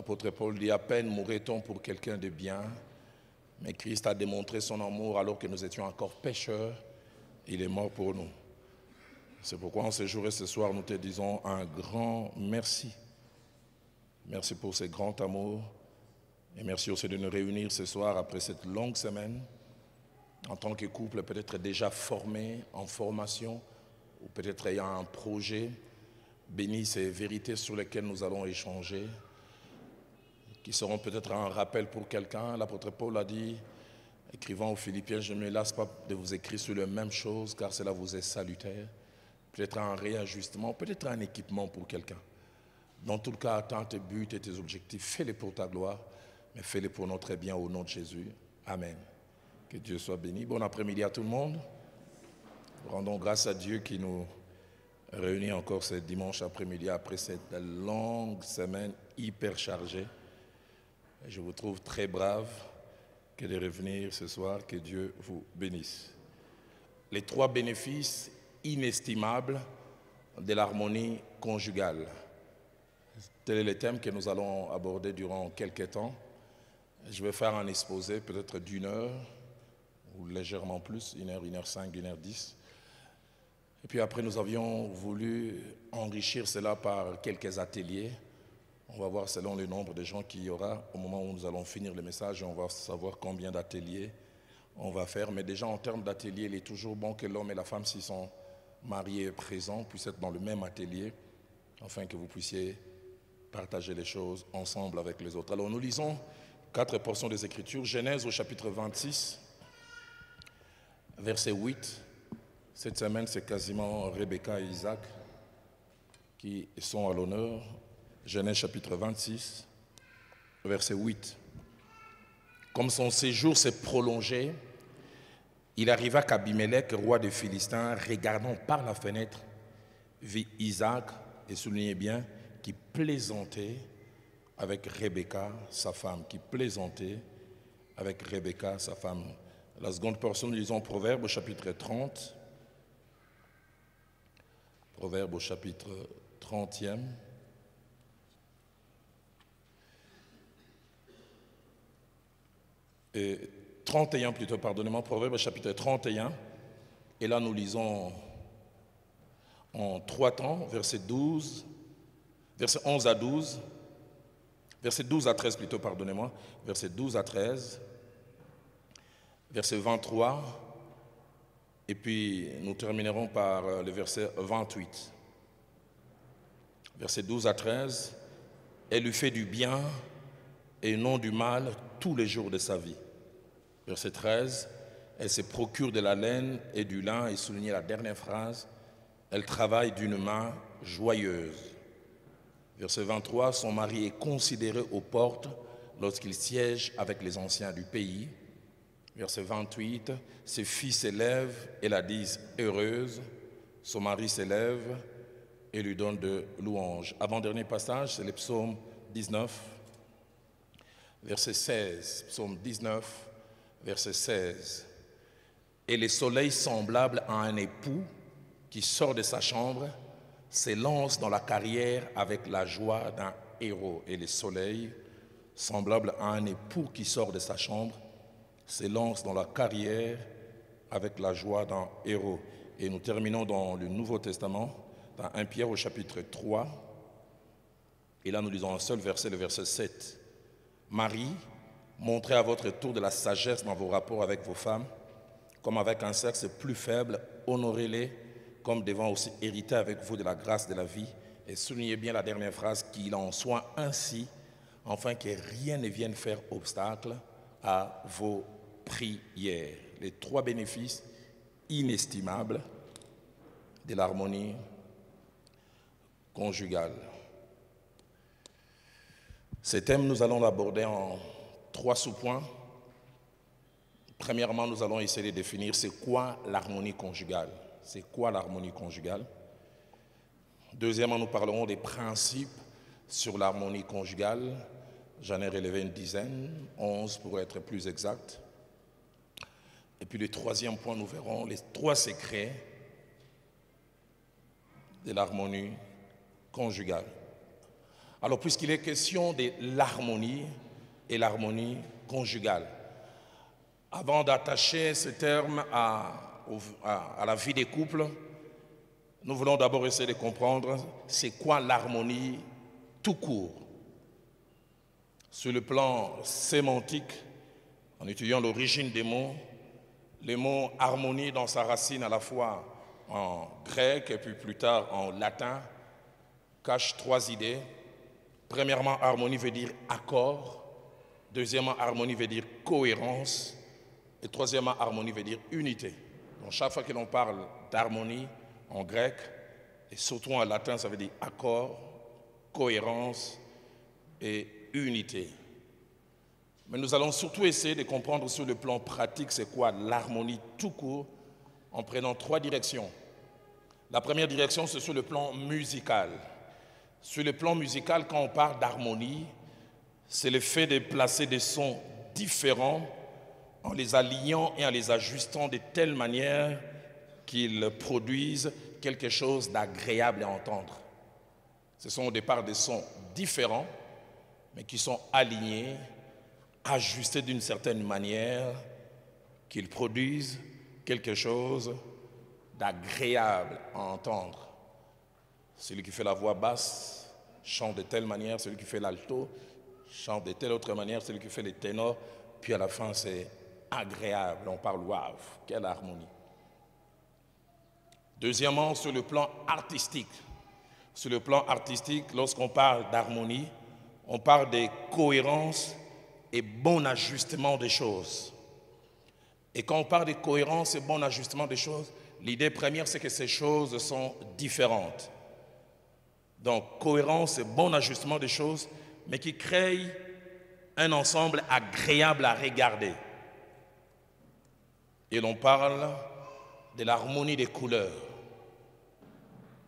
L'apôtre Paul dit: à peine mourrait-on pour quelqu'un de bien, mais Christ a démontré son amour alors que nous étions encore pécheurs. Il est mort pour nous. C'est pourquoi en ce jour et ce soir, nous te disons un grand merci. Merci pour ce grand amour. Et merci aussi de nous réunir ce soir après cette longue semaine, en tant que couple peut-être déjà formé, en formation, ou peut-être ayant un projet. Bénis ces vérités sur lesquelles nous allons échanger, qui seront peut-être un rappel pour quelqu'un. L'apôtre Paul a dit, écrivant aux Philippiens: je ne me lasse pas de vous écrire sur les mêmes choses, car cela vous est salutaire. Peut-être un réajustement, peut-être un équipement pour quelqu'un. Dans tout le cas, attends tes buts et tes objectifs, fais-les pour ta gloire, mais fais-les pour notre bien au nom de Jésus. Amen. Que Dieu soit béni. Bon après-midi à tout le monde. Rendons grâce à Dieu qui nous réunit encore ce dimanche après-midi après cette longue semaine hyper chargée. Je vous trouve très brave que de revenir ce soir. Que Dieu vous bénisse. Les 3 bénéfices inestimables de l'harmonie conjugale. Tel est le thème que nous allons aborder durant quelques temps. Je vais faire un exposé peut-être d'1 heure, ou légèrement plus, 1 heure, 1h05, 1h10. Et puis après, nous avions voulu enrichir cela par quelques ateliers. On va voir selon le nombre de gens qu'il y aura au moment où nous allons finir le message, et on va savoir combien d'ateliers on va faire. Mais déjà en termes d'ateliers, il est toujours bon que l'homme et la femme, s'ils sont mariés et présents, puissent être dans le même atelier, afin que vous puissiez partager les choses ensemble avec les autres. Alors nous lisons 4 portions des Écritures. Genèse au chapitre 26, verset 8. Cette semaine, c'est quasiment Rebecca et Isaac qui sont à l'honneur. Genèse chapitre 26, verset 8. Comme son séjour s'est prolongé, il arriva qu'Abimelech, roi des Philistins, regardant par la fenêtre, vit Isaac, et soulignez bien, qui plaisantait avec Rebecca, sa femme, qui plaisantait avec Rebecca, sa femme. La seconde portion, nous lisons Proverbe au chapitre 30. Proverbe au chapitre 30e. Et 31 plutôt, pardonnez-moi, Proverbe au chapitre 31. Et là, nous lisons en 3 temps, verset 12, verset 11 à 12, verset 12 à 13 plutôt, pardonnez-moi, verset 12 à 13, verset 23, et puis nous terminerons par le verset 28. Verset 12 à 13, elle lui fait du bien et non du mal tous les jours de sa vie. Verset 13, elle se procure de la laine et du lin, et soulignez la dernière phrase, elle travaille d'une main joyeuse. Verset 23, son mari est considéré aux portes lorsqu'il siège avec les anciens du pays. Verset 28, ses filles s'élèvent et la disent heureuse. Son mari s'élève et lui donne de louanges. Avant-dernier passage, c'est le psaume 19, verset 16. Psaume 19, verset 16. Et le soleil semblable à un époux qui sort de sa chambre s'élance dans la carrière avec la joie d'un héros. Et le soleil, semblable à un époux qui sort de sa chambre, s'élance dans la carrière avec la joie d'un héros. Et nous terminons dans le Nouveau Testament, dans 1 Pierre au chapitre 3. Et là, nous lisons un seul verset, le verset 7. Marie, montrez à votre tour de la sagesse dans vos rapports avec vos femmes, comme avec un sexe plus faible, honorez-les, comme devant aussi hériter avec vous de la grâce de la vie. Et soulignez bien la dernière phrase, qu'il en soit ainsi, afin que rien ne vienne faire obstacle à vos prières. Les 3 bénéfices inestimables de l'harmonie conjugale. Ce thème, nous allons l'aborder en 3 sous-points. Premièrement, nous allons essayer de définir c'est quoi l'harmonie conjugale. C'est quoi l'harmonie conjugale? Deuxièmement, nous parlerons des principes sur l'harmonie conjugale. J'en ai relevé une dizaine, 11 pour être plus exact. Et puis le troisième point, nous verrons les 3 secrets de l'harmonie conjugale. Alors, puisqu'il est question de l'harmonie et l'harmonie conjugale, avant d'attacher ce terme à la vie des couples, nous voulons d'abord essayer de comprendre c'est quoi l'harmonie tout court. Sur le plan sémantique, en étudiant l'origine des mots, le mot harmonie dans sa racine à la fois en grec et puis plus tard en latin cache trois idées. Premièrement, harmonie veut dire accord. Deuxièmement, harmonie veut dire cohérence. Et troisièmement, harmonie veut dire unité. Donc chaque fois que l'on parle d'harmonie en grec, et surtout en latin, ça veut dire accord, cohérence et unité. Mais nous allons surtout essayer de comprendre sur le plan pratique c'est quoi l'harmonie tout court en prenant trois directions. La première direction, c'est sur le plan musical. Sur le plan musical, quand on parle d'harmonie, c'est le fait de placer des sons différents en les alignant et en les ajustant de telle manière qu'ils produisent quelque chose d'agréable à entendre. Ce sont au départ des sons différents, mais qui sont alignés, ajustés d'une certaine manière, qu'ils produisent quelque chose d'agréable à entendre. Celui qui fait la voix basse chante de telle manière, celui qui fait l'alto chante de telle autre manière, celui qui fait les ténors, puis à la fin c'est agréable, on parle waouh, quelle harmonie. Deuxièmement, sur le plan artistique. Sur le plan artistique, lorsqu'on parle d'harmonie, on parle de cohérence et bon ajustement des choses. Et quand on parle de cohérence et bon ajustement des choses, l'idée première, c'est que ces choses sont différentes. Donc, cohérence et bon ajustement des choses, mais qui créent un ensemble agréable à regarder. Et l'on parle de l'harmonie des couleurs.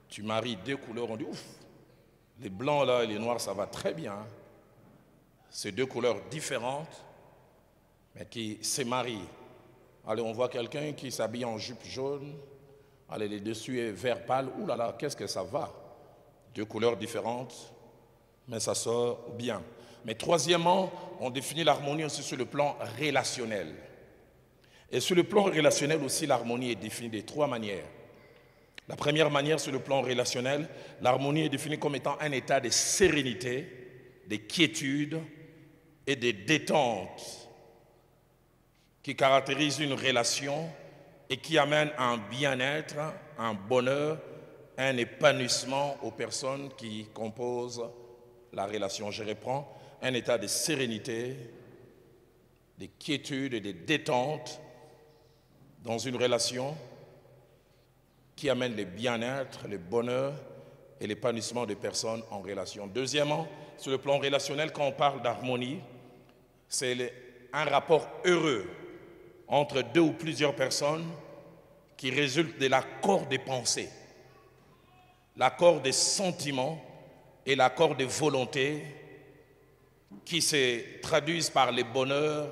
Tu maries deux couleurs, on dit ouf, les blancs là et les noirs, ça va très bien. C'est deux couleurs différentes, mais qui se marient. Allez, on voit quelqu'un qui s'habille en jupe jaune, allez, le dessus est vert pâle, ouh là là, qu'est-ce que ça va? Deux couleurs différentes, mais ça sort bien. Mais troisièmement, on définit l'harmonie aussi sur le plan relationnel. Et sur le plan relationnel aussi, l'harmonie est définie de trois manières. La première manière, sur le plan relationnel, l'harmonie est définie comme étant un état de sérénité, de quiétude et de détente qui caractérise une relation et qui amène un bien-être, un bonheur, un épanouissement aux personnes qui composent la relation. Je reprends, un état de sérénité, de quiétude et de détente dans une relation qui amène le bien-être, le bonheur et l'épanouissement des personnes en relation. Deuxièmement, sur le plan relationnel, quand on parle d'harmonie, c'est un rapport heureux entre deux ou plusieurs personnes qui résulte de l'accord des pensées, l'accord des sentiments et l'accord des volontés qui se traduisent par le bonheur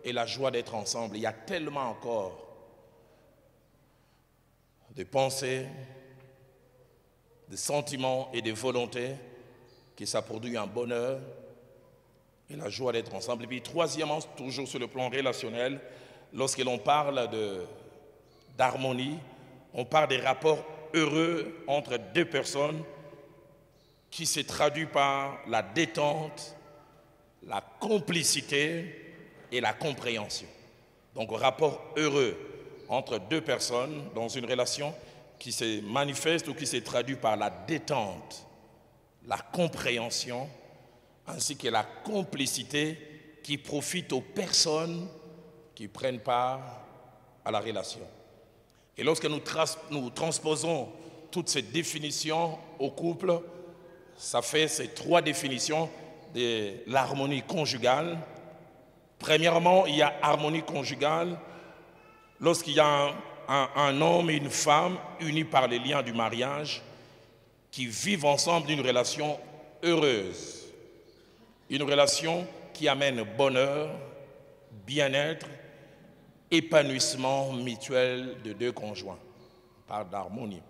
et la joie d'être ensemble. Il y a tellement encore de pensées, de sentiments et de volontés que ça produit un bonheur et la joie d'être ensemble. Et puis troisièmement, toujours sur le plan relationnel, lorsque l'on parle d'harmonie, on parle des rapports heureux entre deux personnes qui se traduit par la détente, la complicité et la compréhension. Donc rapport heureux entre deux personnes dans une relation qui se manifeste ou qui se traduit par la détente, la compréhension, ainsi que la complicité qui profite aux personnes qui prennent part à la relation. Et lorsque nous transposons toutes ces définitions au couple, ça fait ces trois définitions de l'harmonie conjugale. Premièrement, il y a harmonie conjugale lorsqu'il y a un homme et une femme unis par les liens du mariage qui vivent ensemble d'une relation heureuse, une relation qui amène bonheur, bien-être, épanouissement mutuel de deux conjoints. On parle d'harmonie.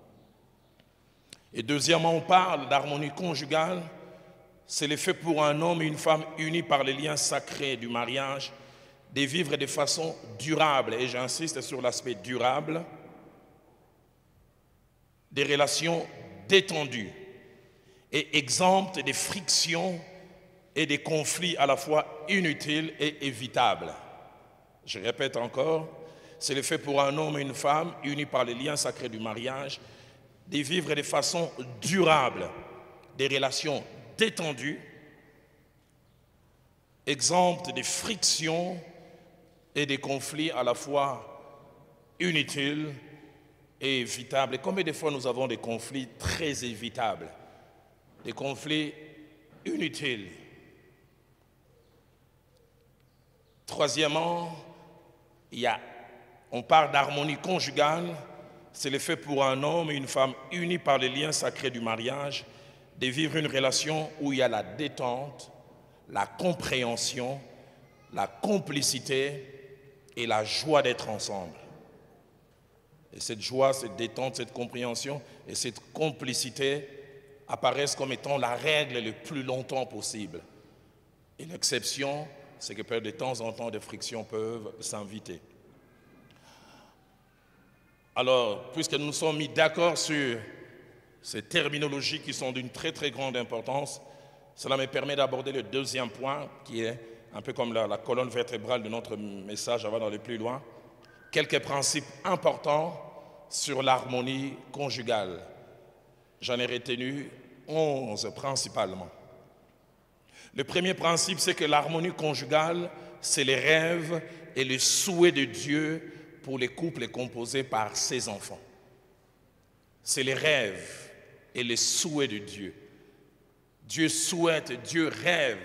Et deuxièmement, on parle d'harmonie conjugale, c'est le fait pour un homme et une femme unis par les liens sacrés du mariage de vivre de façon durable, et j'insiste sur l'aspect durable, des relations détendues et exemptes de frictions et des conflits à la fois inutiles et évitables. Je répète encore, c'est le fait pour un homme et une femme unis par les liens sacrés du mariage de vivre de façon durable des relations détendues, exemptes de frictions et des conflits à la fois inutiles et évitables. Et combien de fois nous avons des conflits très évitables, des conflits inutiles? Troisièmement, on parle d'harmonie conjugale, c'est le fait pour un homme et une femme unis par les liens sacrés du mariage de vivre une relation où il y a la détente, la compréhension, la complicité et la joie d'être ensemble. Et cette joie, cette détente, cette compréhension et cette complicité apparaissent comme étant la règle le plus longtemps possible. Et l'exception, c'est que de temps en temps, des frictions peuvent s'inviter. Alors, puisque nous nous sommes mis d'accord sur ces terminologies qui sont d'une très très grande importance, cela me permet d'aborder le deuxième point, qui est un peu comme la colonne vertébrale de notre message avant d'aller plus loin. Quelques principes importants sur l'harmonie conjugale. J'en ai retenu 11 principalement. Le premier principe, c'est que l'harmonie conjugale, c'est les rêves et les souhaits de Dieu pour les couples composés par ses enfants. C'est les rêves et les souhaits de Dieu. Dieu souhaite, Dieu rêve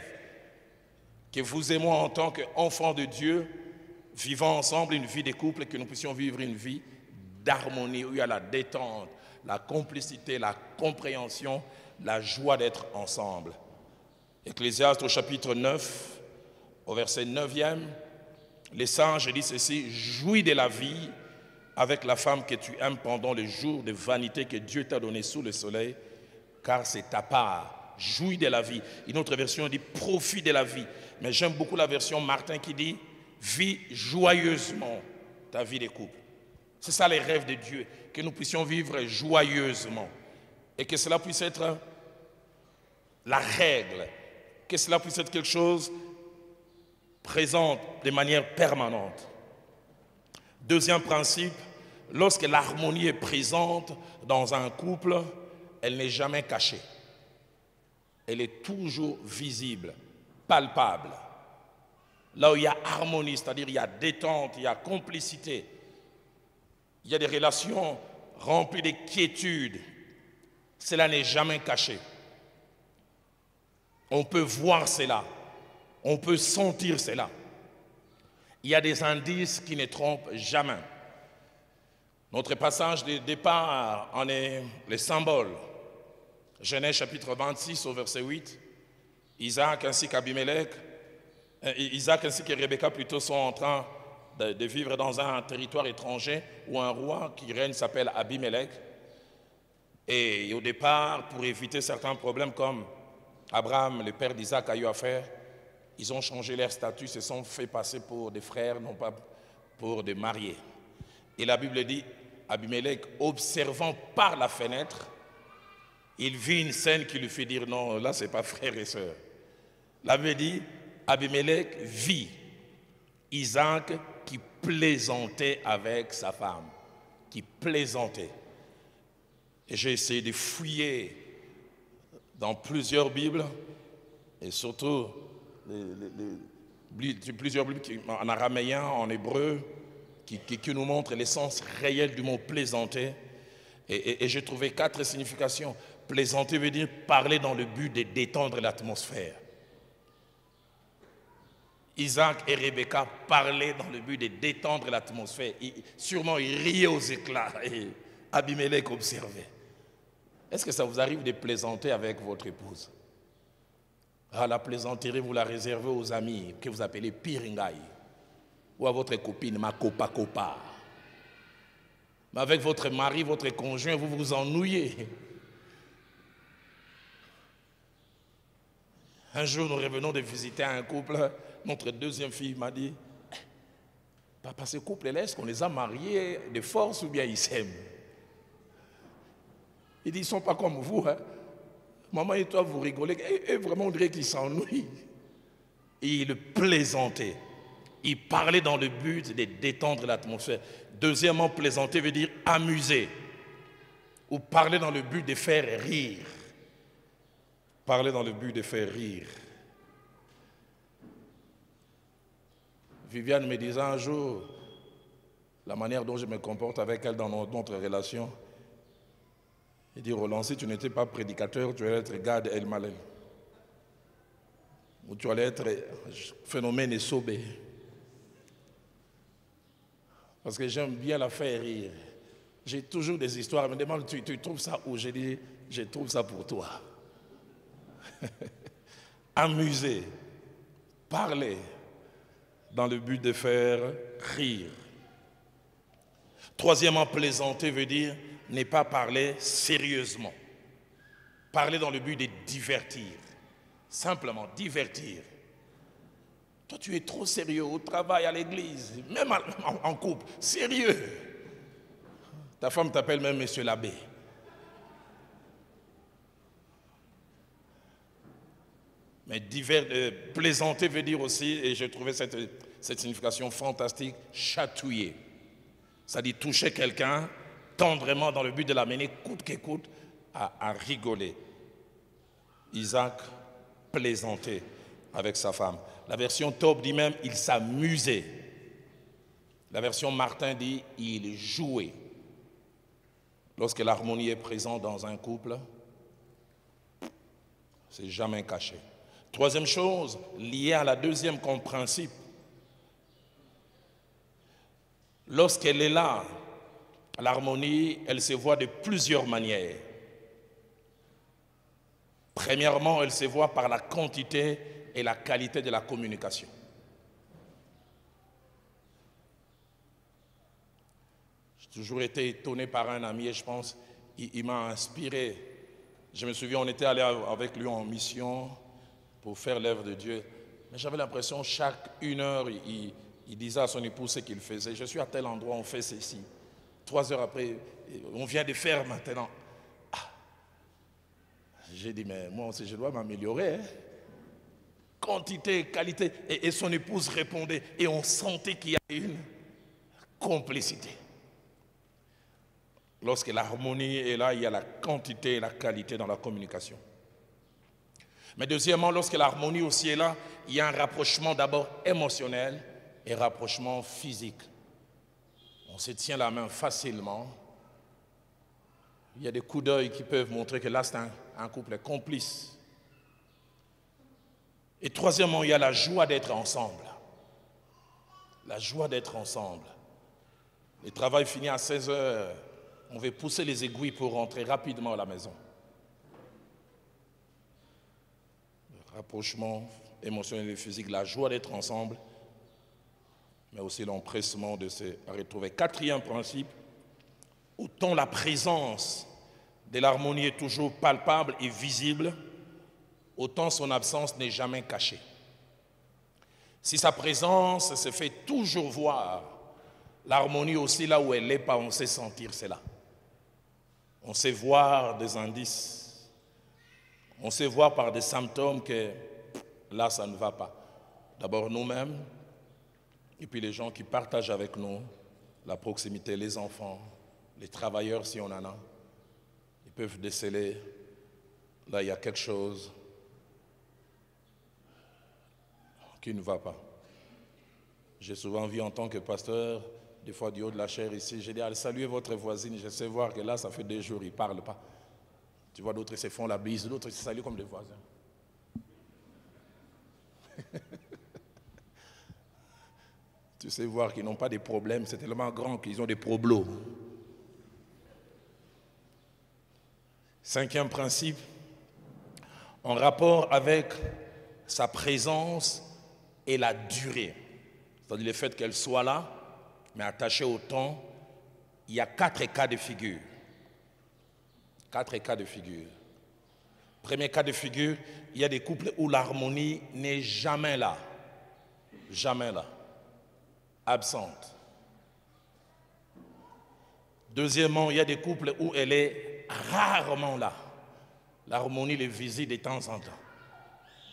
que vous et moi, en tant qu'enfants de Dieu, vivons ensemble une vie de couple et que nous puissions vivre une vie d'harmonie où il y a la détente, la complicité, la compréhension, la joie d'être ensemble. Ecclésiaste au chapitre 9, au verset 9e, les sages disent ceci: jouis de la vie avec la femme que tu aimes pendant les jours de vanité que Dieu t'a donné sous le soleil, car c'est ta part. Jouis de la vie. Une autre version dit profite de la vie. Mais j'aime beaucoup la version Martin qui dit vis joyeusement ta vie de couple. C'est ça les rêves de Dieu, que nous puissions vivre joyeusement et que cela puisse être la règle, que cela puisse être quelque chose présent de manière permanente. Deuxième principe, lorsque l'harmonie est présente dans un couple, elle n'est jamais cachée. Elle est toujours visible, palpable. Là où il y a harmonie, c'est-à-dire il y a détente, il y a complicité, il y a des relations remplies de quiétude, cela n'est jamais caché. On peut voir cela, on peut sentir cela. Il y a des indices qui ne trompent jamais. Notre passage de départ en est le symbole. Genèse chapitre 26 au verset 8. Isaac ainsi qu'Abimelech, Isaac ainsi que Rebecca plutôt sont en train de vivre dans un territoire étranger où un roi qui règne s'appelle Abimelech. Et au départ, pour éviter certains problèmes comme Abraham, le père d'Isaac, a eu à faire, ils ont changé leur statut, se sont fait passer pour des frères, non pas pour des mariés. Et la Bible dit, Abimelech, observant par la fenêtre, il vit une scène qui lui fait dire non, là c'est pas frère et sœur. La Bible dit, Abimelech vit Isaac qui plaisantait avec sa femme, qui plaisantait. Et j'ai essayé de fouiller dans plusieurs Bibles, et surtout plusieurs Bibles en araméen, en hébreu, qui nous montrent l'essence réelle du mot plaisanter. Et j'ai trouvé 4 significations. Plaisanter veut dire parler dans le but de détendre l'atmosphère. Isaac et Rebecca parlaient dans le but de détendre l'atmosphère. Sûrement, ils riaient aux éclats et Abimelech observait. Est-ce que ça vous arrive de plaisanter avec votre épouse? Ah, la plaisanterie, vous la réservez aux amis que vous appelez piringaï, ou à votre copine, ma copa copa. Mais avec votre mari, votre conjoint, vous vous ennuyez. Un jour, nous revenons de visiter un couple. Notre deuxième fille m'a dit, papa, ce couple-là, est-ce qu'on les a mariés de force ou bien ils s'aiment? Il dit, ils ne sont pas comme vous. Hein. Maman et toi, vous rigolez. Et vraiment, on dirait qu'ils s'ennuient. Et il plaisantait. Il parlait dans le but de détendre l'atmosphère. Deuxièmement, plaisanter veut dire amuser. Ou parler dans le but de faire rire. Parler dans le but de faire rire. Viviane me disait un jour, la manière dont je me comporte avec elle dans notre relation, il dit, Roland, si tu n'étais pas prédicateur, tu allais être Gad Elmaleh. Ou tu allais être phénomène et sobé. Parce que j'aime bien la faire rire. J'ai toujours des histoires. Elle me demande, tu trouves ça où? J'ai dit, je trouve ça pour toi. Amuser, parler, dans le but de faire rire. Troisièmement, plaisanter veut dire ne pas parler sérieusement. Parler dans le but de divertir. Simplement divertir. Toi, tu es trop sérieux au travail, à l'église, même en couple. Sérieux. Ta femme t'appelle même monsieur l'abbé. Mais plaisanter veut dire aussi, et j'ai trouvé cette signification fantastique, chatouiller. C'est-à-dire toucher quelqu'un tendrement dans le but de l'amener coûte que coûte à rigoler. Isaac plaisantait avec sa femme. La version Top dit même il s'amusait. La version Martin dit il jouait. Lorsque l'harmonie est présente dans un couple, c'est jamais caché. Troisième chose, liée à la deuxième comme principe, lorsqu'elle est là, l'harmonie, elle se voit de plusieurs manières. Premièrement, elle se voit par la quantité et la qualité de la communication. J'ai toujours été étonné par un ami et je pense il m'a inspiré. Je me souviens, on était allé avec lui en mission pour faire l'œuvre de Dieu. Mais j'avais l'impression, chaque 1 heure, il disait à son épouse ce qu'il faisait. Je suis à tel endroit, on fait ceci. 3 heures après, on vient de faire maintenant. Ah. J'ai dit, mais moi aussi, je dois m'améliorer. Hein? Quantité, qualité. Et son épouse répondait. Et on sentait qu'il y a une complicité. Lorsque l'harmonie est là, il y a la quantité et la qualité dans la communication. Mais deuxièmement, lorsque l'harmonie aussi est là, il y a un rapprochement d'abord émotionnel et rapprochement physique. On se tient la main facilement. Il y a des coups d'œil qui peuvent montrer que là, c'est un couple complice. Et troisièmement, il y a la joie d'être ensemble. La joie d'être ensemble. Le travail finit à 16 heures. On veut pousser les aiguilles pour rentrer rapidement à la maison. Le rapprochement émotionnel et physique, la joie d'être ensemble, mais aussi l'empressement de se retrouver. Quatrième principe, autant la présence de l'harmonie est toujours palpable et visible, autant son absence n'est jamais cachée. Si sa présence se fait toujours voir, l'harmonie aussi, là où elle n'est pas, on sait sentir cela. On sait voir des indices. On sait voir par des symptômes que là, ça ne va pas. D'abord nous-mêmes, et puis les gens qui partagent avec nous la proximité, les enfants, les travailleurs si on en a. Ils peuvent déceler, là il y a quelque chose qui ne va pas. J'ai souvent vu en tant que pasteur, des fois du haut de la chair ici, j'ai dit, allez saluer votre voisine, je sais voir que là ça fait 2 jours, ils ne parlent pas. Tu vois, d'autres se font la bise, d'autres se saluent comme des voisins. Tu sais voir qu'ils n'ont pas de problèmes, c'est tellement grand qu'ils ont des problos. 5e principe, en rapport avec sa présence et la durée. C'est-à-dire le fait qu'elle soit là, mais attachée au temps, il y a 4 cas de figure. 4 cas de figure. Premier cas de figure, il y a des couples où l'harmonie n'est jamais là. Jamais là. Absente. Deuxièmement, il y a des couples où elle est rarement là. L'harmonie les visite de temps en temps.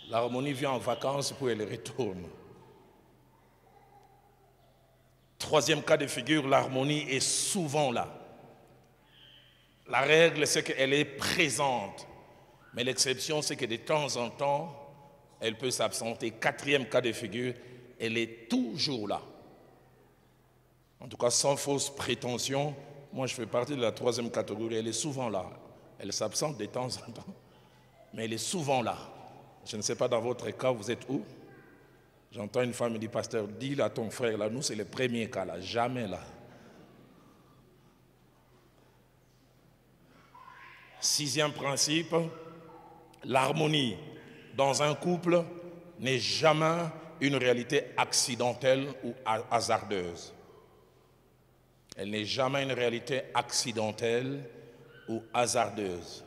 L'harmonie vient en vacances puis elle retourne. Troisième cas de figure, l'harmonie est souvent là. La règle, c'est qu'elle est présente. Mais l'exception, c'est que de temps en temps, elle peut s'absenter. Quatrième cas de figure, elle est toujours là. En tout cas, sans fausse prétention, moi je fais partie de la troisième catégorie. Elle est souvent là. Elle s'absente de temps en temps, mais elle est souvent là. Je ne sais pas dans votre cas, vous êtes où? J'entends une femme me dire, pasteur, dis à ton frère, là, nous c'est le premier cas, là, jamais là. Sixième principe, l'harmonie dans un couple n'est jamais une réalité accidentelle ou hasardeuse. Elle n'est jamais une réalité accidentelle ou hasardeuse.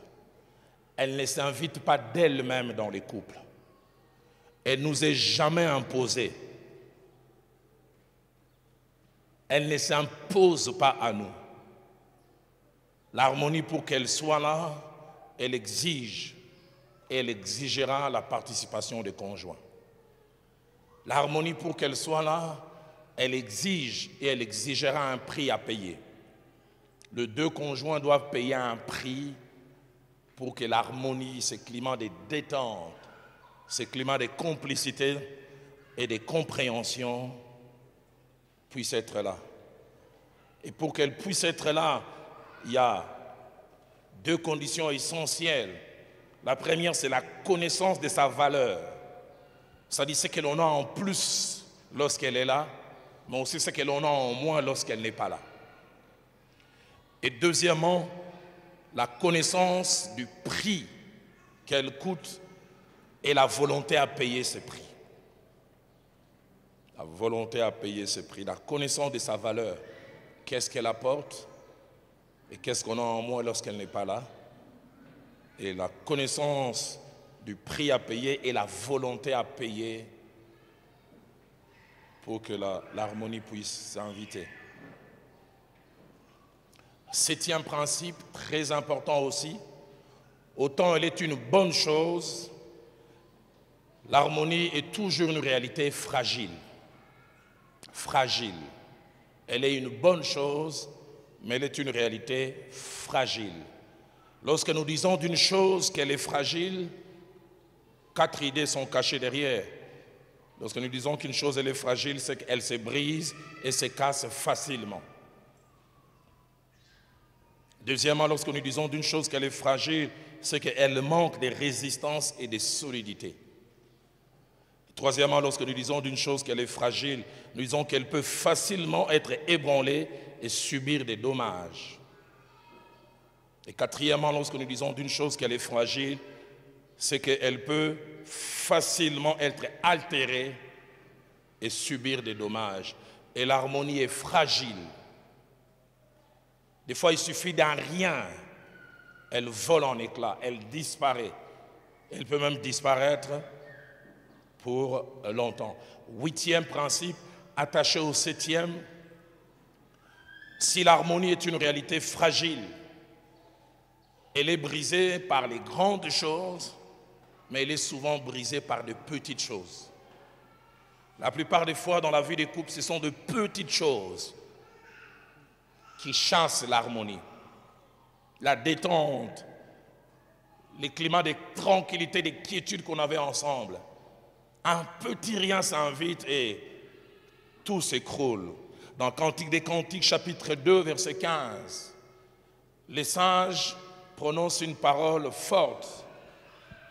Elle ne s'invite pas d'elle-même dans les couples. Elle ne nous est jamais imposée. Elle ne s'impose pas à nous. L'harmonie, pour qu'elle soit là, elle exige et elle exigera la participation des conjoints. L'harmonie, pour qu'elle soit là, elle exige et elle exigera un prix à payer. Les deux conjoints doivent payer un prix pour que l'harmonie, ce climat de détente, ce climat de complicité et de compréhension puisse être là. Et pour qu'elle puisse être là, il y a deux conditions essentielles. La première, c'est la connaissance de sa valeur. C'est-à-dire ce que l'on a en plus lorsqu'elle est là, mais aussi ce que l'on a en moins lorsqu'elle n'est pas là. Et deuxièmement, la connaissance du prix qu'elle coûte et la volonté à payer ce prix. La volonté à payer ce prix, la connaissance de sa valeur. Qu'est-ce qu'elle apporte et qu'est-ce qu'on a en moins lorsqu'elle n'est pas là. Et la connaissance du prix à payer et la volonté à payer pour que l'harmonie puisse s'inviter. Septième principe, très important aussi, autant elle est une bonne chose, l'harmonie est toujours une réalité fragile. Fragile. Elle est une bonne chose, mais elle est une réalité fragile. Lorsque nous disons d'une chose qu'elle est fragile, 4 idées sont cachées derrière. Lorsque nous disons qu'une chose elle est fragile, c'est qu'elle se brise et se casse facilement. Deuxièmement, lorsque nous disons d'une chose qu'elle est fragile, c'est qu'elle manque de résistance et de solidité. Troisièmement, lorsque nous disons d'une chose qu'elle est fragile, nous disons qu'elle peut facilement être ébranlée et subir des dommages. Et quatrièmement, lorsque nous disons d'une chose qu'elle est fragile, c'est qu'elle peut facilement être altérée et subir des dommages. Et l'harmonie est fragile. Des fois, il suffit d'un rien. Elle vole en éclats, elle disparaît. Elle peut même disparaître pour longtemps. Huitième principe, attaché au septième, si l'harmonie est une réalité fragile, elle est brisée par les grandes choses, mais elle est souvent brisée par de petites choses. La plupart des fois, dans la vie des couples, ce sont de petites choses qui chassent l'harmonie, la détente, les climats de tranquillité, de quiétude qu'on avait ensemble. Un petit rien s'invite et tout s'écroule. Dans Cantique des Cantiques, chapitre 2, verset 15, les sages prononcent une parole forte.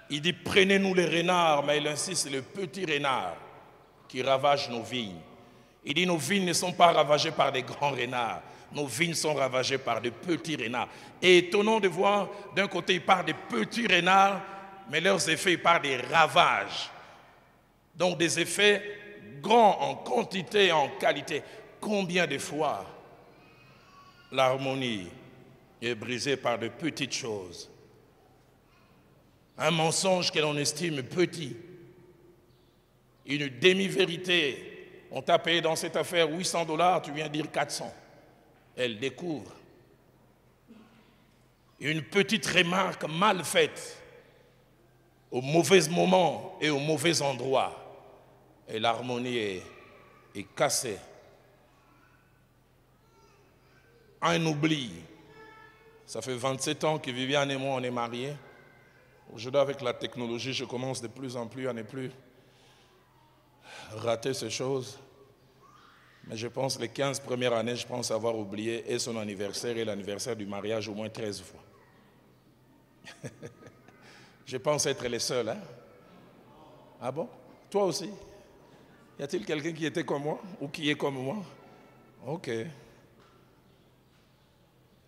Il dit, prenez-nous les renards, mais il insiste, c'est le petit renard qui ravage nos vignes. Il dit, nos vignes ne sont pas ravagées par des grands renards. Nos vignes sont ravagées par de petits renards. Et étonnant de voir, d'un côté, il parle des petits renards, mais leurs effets, il parle des ravages. Donc des effets grands en quantité et en qualité. Combien de fois l'harmonie est brisée par de petites choses? un mensonge que l'on estime petit, une demi-vérité. On t'a payé dans cette affaire $800, tu viens dire 400. Elle découvre. Une petite remarque mal faite au mauvais moment et au mauvais endroit. Et l'harmonie est cassée. Un oubli. Ça fait 27 ans que Viviane et moi, on est mariés. Aujourd'hui, avec la technologie, je commence de plus en plus à ne plus rater ces choses. Mais je pense les 15 premières années, je pense avoir oublié et son anniversaire et l'anniversaire du mariage au moins 13 fois. Je pense être les seuls. Hein? Ah bon? Toi aussi? Y a-t-il quelqu'un qui était comme moi ou qui est comme moi? Ok. Et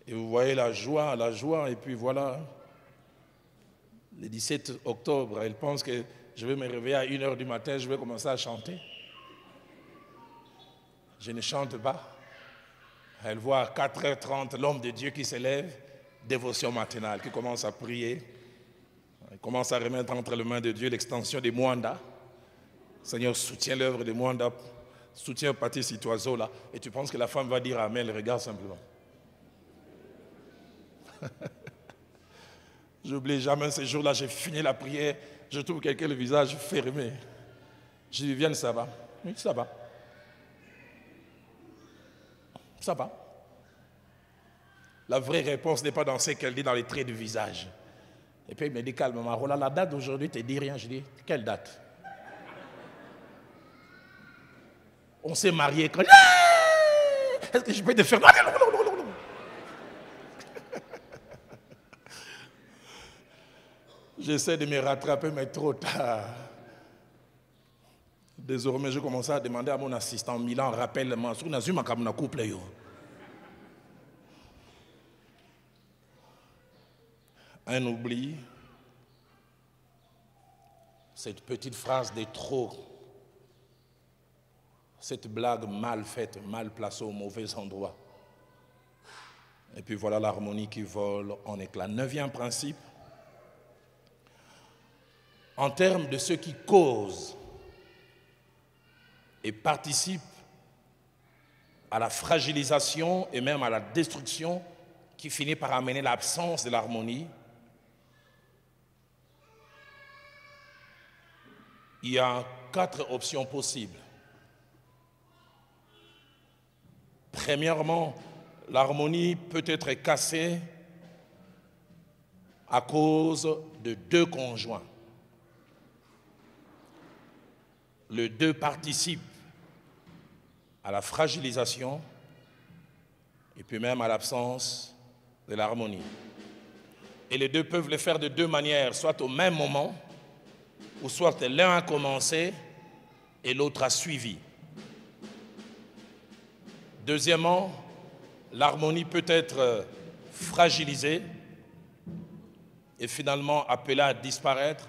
vous voyez la joie, et puis voilà. Le 17 octobre, elle pense que je vais me réveiller à 1h du matin, je vais commencer à chanter. Je ne chante pas. Elle voit à 4h30 l'homme de Dieu qui s'élève, dévotion matinale, qui commence à prier. Elle commence à remettre entre les mains de Dieu l'extension des Mwanda. Seigneur, soutiens l'œuvre de Mwanda, soutiens Patrice Itoiseau là. Et tu penses que la femme va dire amen, elle regarde simplement. Je n'oublie jamais ce jour-là, j'ai fini la prière, je trouve quelqu'un le visage fermé. Je dis, Viviane, ça va? Oui, ça va. Ça va. La vraie réponse n'est pas dans ce qu'elle dit dans les traits du visage. Et puis il me dit calmement, Roland, la date d'aujourd'hui ne te dit rien. Je dis, quelle date? On s'est mariés quand... Est-ce que je peux te faire... Non. J'essaie de me rattraper, mais trop tard. Désormais, je commence à demander à mon assistant Milan, rappelle-moi, sur Nazuma Kamuna couple. Un oubli, cette petite phrase de trop, cette blague mal faite, mal placée au mauvais endroit. Et puis voilà l'harmonie qui vole en éclats. 9e principe, en termes de ce qui cause et participe à la fragilisation et même à la destruction qui finit par amener l'absence de l'harmonie, il y a 4 options possibles. Premièrement, l'harmonie peut être cassée à cause de 2 conjoints. Les 2 participent à la fragilisation et puis même à l'absence de l'harmonie. Et les 2 peuvent le faire de 2 manières, soit au même moment, ou soit l'un a commencé et l'autre a suivi. Deuxièmement, l'harmonie peut être fragilisée et finalement appelée à disparaître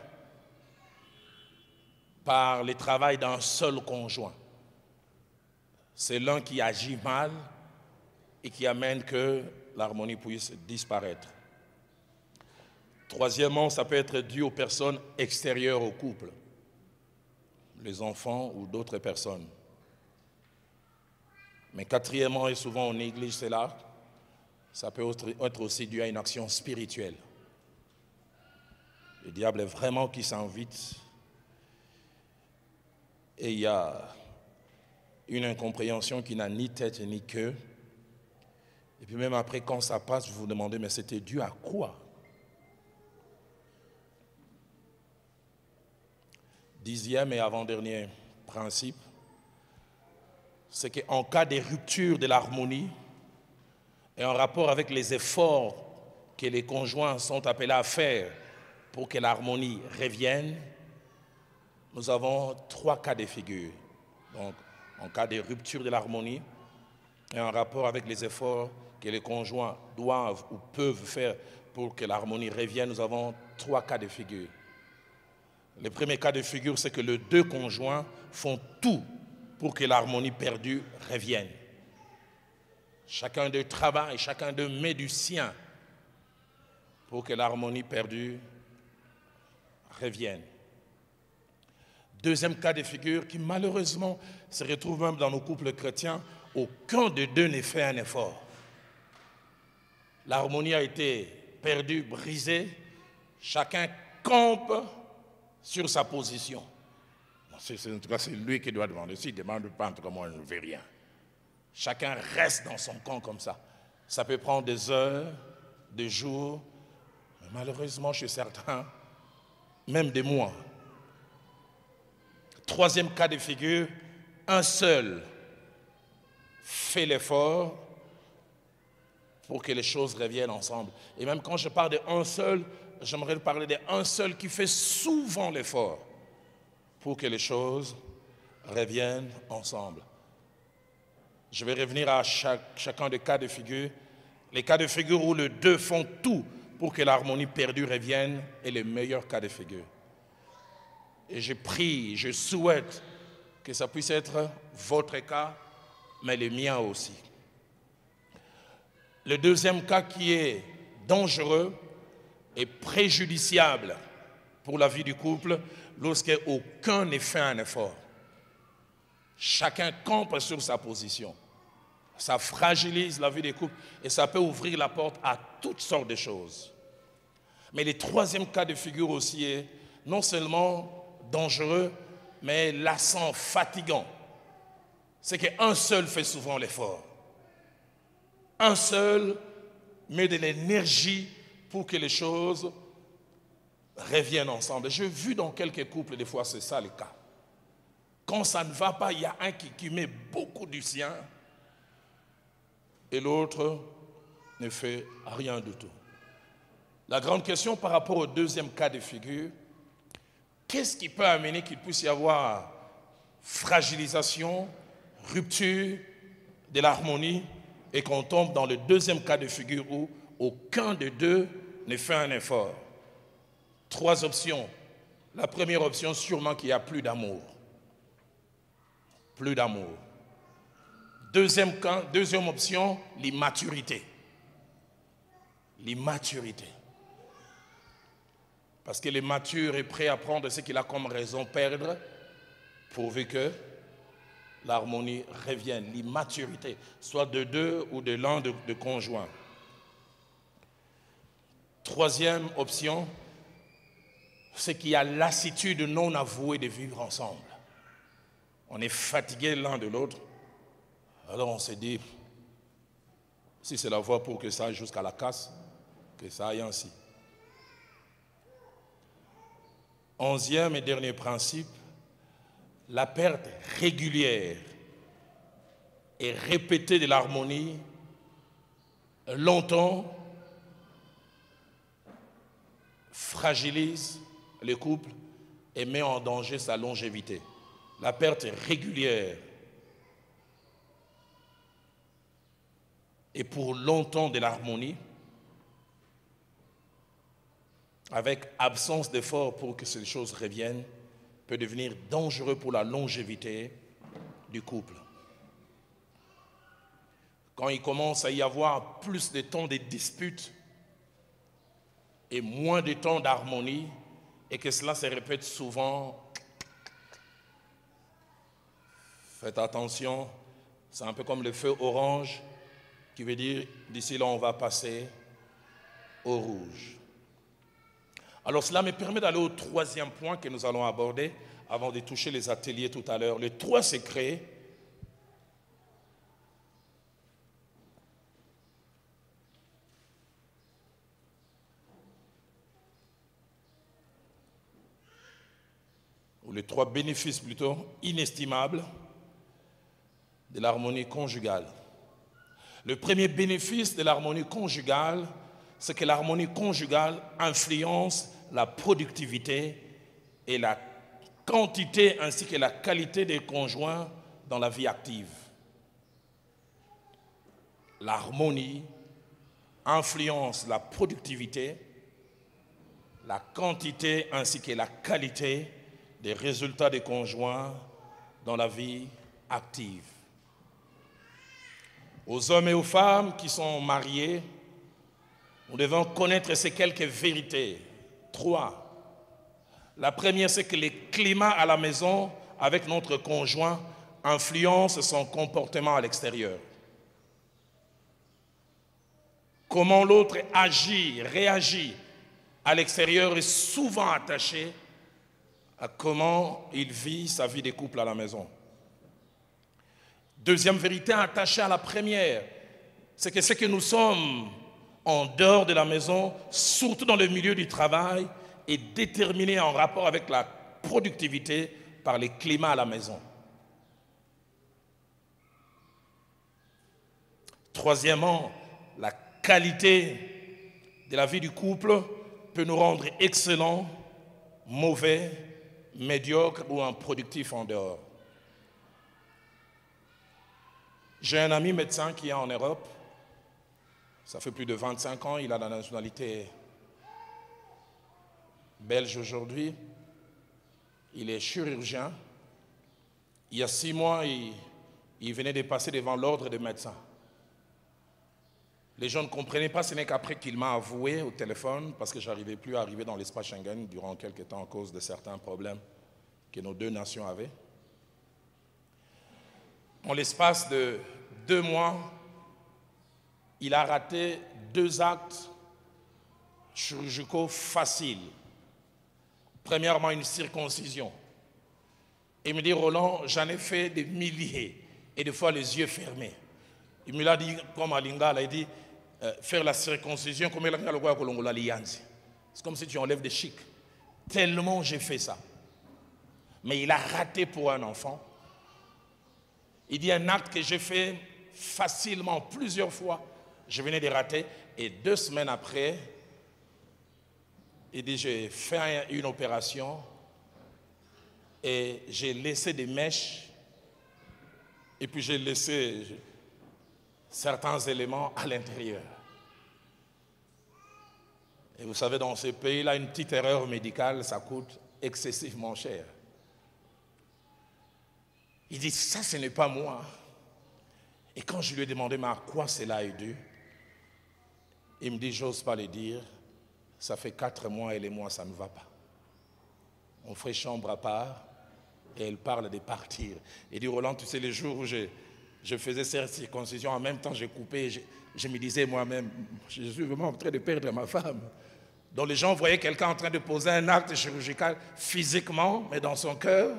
par le travail d'un seul conjoint. C'est l'un qui agit mal et qui amène que l'harmonie puisse disparaître. Troisièmement, ça peut être dû aux personnes extérieures au couple, les enfants ou d'autres personnes. Mais quatrièmement, et souvent on néglige cela, ça peut être aussi dû à une action spirituelle. Le diable est vraiment qui s'invite et il y a une incompréhension qui n'a ni tête ni queue. Et puis même après, quand ça passe, vous vous demandez, mais c'était dû à quoi? 10e et avant-dernier principe, c'est qu'en cas de rupture de l'harmonie et en rapport avec les efforts que les conjoints sont appelés à faire pour que l'harmonie revienne, nous avons 3 cas de figure. Donc, en cas de rupture de l'harmonie et en rapport avec les efforts que les conjoints doivent ou peuvent faire pour que l'harmonie revienne, nous avons 3 cas de figure. Le premier cas de figure, c'est que les 2 conjoints font tout pour que l'harmonie perdue revienne. Chacun d'eux travaille, chacun d'eux met du sien pour que l'harmonie perdue revienne. Deuxième cas de figure qui malheureusement se retrouve même dans nos couples chrétiens, aucun des deux n'a fait un effort. L'harmonie a été perdue, brisée, chacun campe sur sa position. En tout cas, c'est lui qui doit demander. S'il ne demande pas, en tout cas, moi, je ne fais rien. Chacun reste dans son camp comme ça. Ça peut prendre des heures, des jours, mais malheureusement, chez certains, même des mois. Troisième cas de figure, un seul fait l'effort pour que les choses reviennent ensemble. Et même quand je parle d'un seul, j'aimerais parler d'un seul qui fait souvent l'effort pour que les choses reviennent ensemble. Je vais revenir à chacun des cas de figure. Les cas de figure où les deux font tout pour que l'harmonie perdue revienne est le meilleur cas de figure. Et je prie, je souhaite que ça puisse être votre cas, mais le mien aussi. Le deuxième cas qui est dangereux et préjudiciable pour la vie du couple, lorsqu'aucun ne fait un effort. Chacun campe sur sa position. Ça fragilise la vie des couples et ça peut ouvrir la porte à toutes sortes de choses. Mais le troisième cas de figure aussi est non seulement dangereux, mais lassant, fatigant. C'est qu'un seul fait souvent l'effort. Un seul met de l'énergie pour que les choses reviennent ensemble. J'ai vu dans quelques couples, des fois, c'est ça le cas. Quand ça ne va pas, il y a un qui met beaucoup du sien et l'autre ne fait rien du tout. La grande question par rapport au deuxième cas de figure, qu'est-ce qui peut amener qu'il puisse y avoir fragilisation, rupture de l'harmonie et qu'on tombe dans le deuxième cas de figure où aucun des deux ne fait un effort? Trois options. La première option, sûrement qu'il n'y a plus d'amour. Plus d'amour. Deuxième option, l'immaturité. L'immaturité. Parce que le mature est prêt à prendre ce qu'il a comme raison perdre, pourvu que l'harmonie revienne. L'immaturité, soit de deux ou de l'un de conjoints. Troisième option, c'est qu'il y a lassitude non avouée de vivre ensemble. On est fatigué l'un de l'autre. Alors on se dit, si c'est la voie pour que ça aille jusqu'à la casse, que ça aille ainsi. 11e et dernier principe, la perte régulière et répétée de l'harmonie longtemps fragilise le couple et met en danger sa longévité. La perte régulière et pour longtemps de l'harmonie, avec absence d'effort pour que ces choses reviennent, peut devenir dangereux pour la longévité du couple. Quand il commence à y avoir plus de temps de disputes et moins de temps d'harmonie, et que cela se répète souvent, faites attention, c'est un peu comme le feu orange, qui veut dire d'ici là on va passer au rouge. Alors cela me permet d'aller au troisième point que nous allons aborder avant de toucher les ateliers tout à l'heure. Les trois secrets ou les trois bénéfices plutôt inestimables de l'harmonie conjugale. Le premier bénéfice de l'harmonie conjugale, c'est que l'harmonie conjugale influence la productivité et la quantité ainsi que la qualité des conjoints dans la vie active. L'harmonie influence la productivité, la quantité ainsi que la qualité des résultats des conjoints dans la vie active. Aux hommes et aux femmes qui sont mariés, nous devons connaître ces quelques vérités. 3. La première, c'est que le climat à la maison avec notre conjoint influence son comportement à l'extérieur. Comment l'autre agit, réagit à l'extérieur est souvent attaché à comment il vit sa vie de couple à la maison. Deuxième vérité attachée à la première, c'est que ce que nous sommes en dehors de la maison, surtout dans le milieu du travail, est déterminé en rapport avec la productivité par le climat à la maison. Troisièmement, la qualité de la vie du couple peut nous rendre excellents, mauvais, médiocres ou improductifs en dehors. J'ai un ami médecin qui est en Europe. Ça fait plus de 25 ans, il a la nationalité belge aujourd'hui. Il est chirurgien. Il y a 6 mois, il venait de passer devant l'ordre des médecins. Les gens ne comprenaient pas, ce n'est qu'après qu'il m'a avoué au téléphone, parce que je n'arrivais plus à arriver dans l'espace Schengen durant quelques temps à cause de certains problèmes que nos deux nations avaient. En l'espace de 2 mois, il a raté 2 actes chirurgicaux faciles. Premièrement, une circoncision. Il me dit, Roland, j'en ai fait des milliers, et des fois les yeux fermés. Il me l'a dit, comme à Lingala, il dit, faire la circoncision, c'est comme si tu enlèves des chics. Tellement j'ai fait ça. Mais il a raté pour un enfant. Il dit un acte que j'ai fait facilement, plusieurs fois. Je venais de rater. Et 2 semaines après, il dit j'ai fait une opération et j'ai laissé des mèches. Et puis j'ai laissé certains éléments à l'intérieur. Et vous savez, dans ces pays-là, une petite erreur médicale, ça coûte excessivement cher. Il dit, ça, ce n'est pas moi. Et quand je lui ai demandé, mais à quoi cela est dû? Il me dit, j'ose pas le dire, ça fait 4 mois et les mois, ça ne va pas. On fait chambre à part et elle parle de partir. Il dit, Roland, tu sais, les jours où je faisais cette circoncision, en même temps, j'ai coupé, je me disais moi-même, je suis vraiment en train de perdre ma femme. Donc les gens voyaient quelqu'un en train de poser un acte chirurgical physiquement, mais dans son cœur.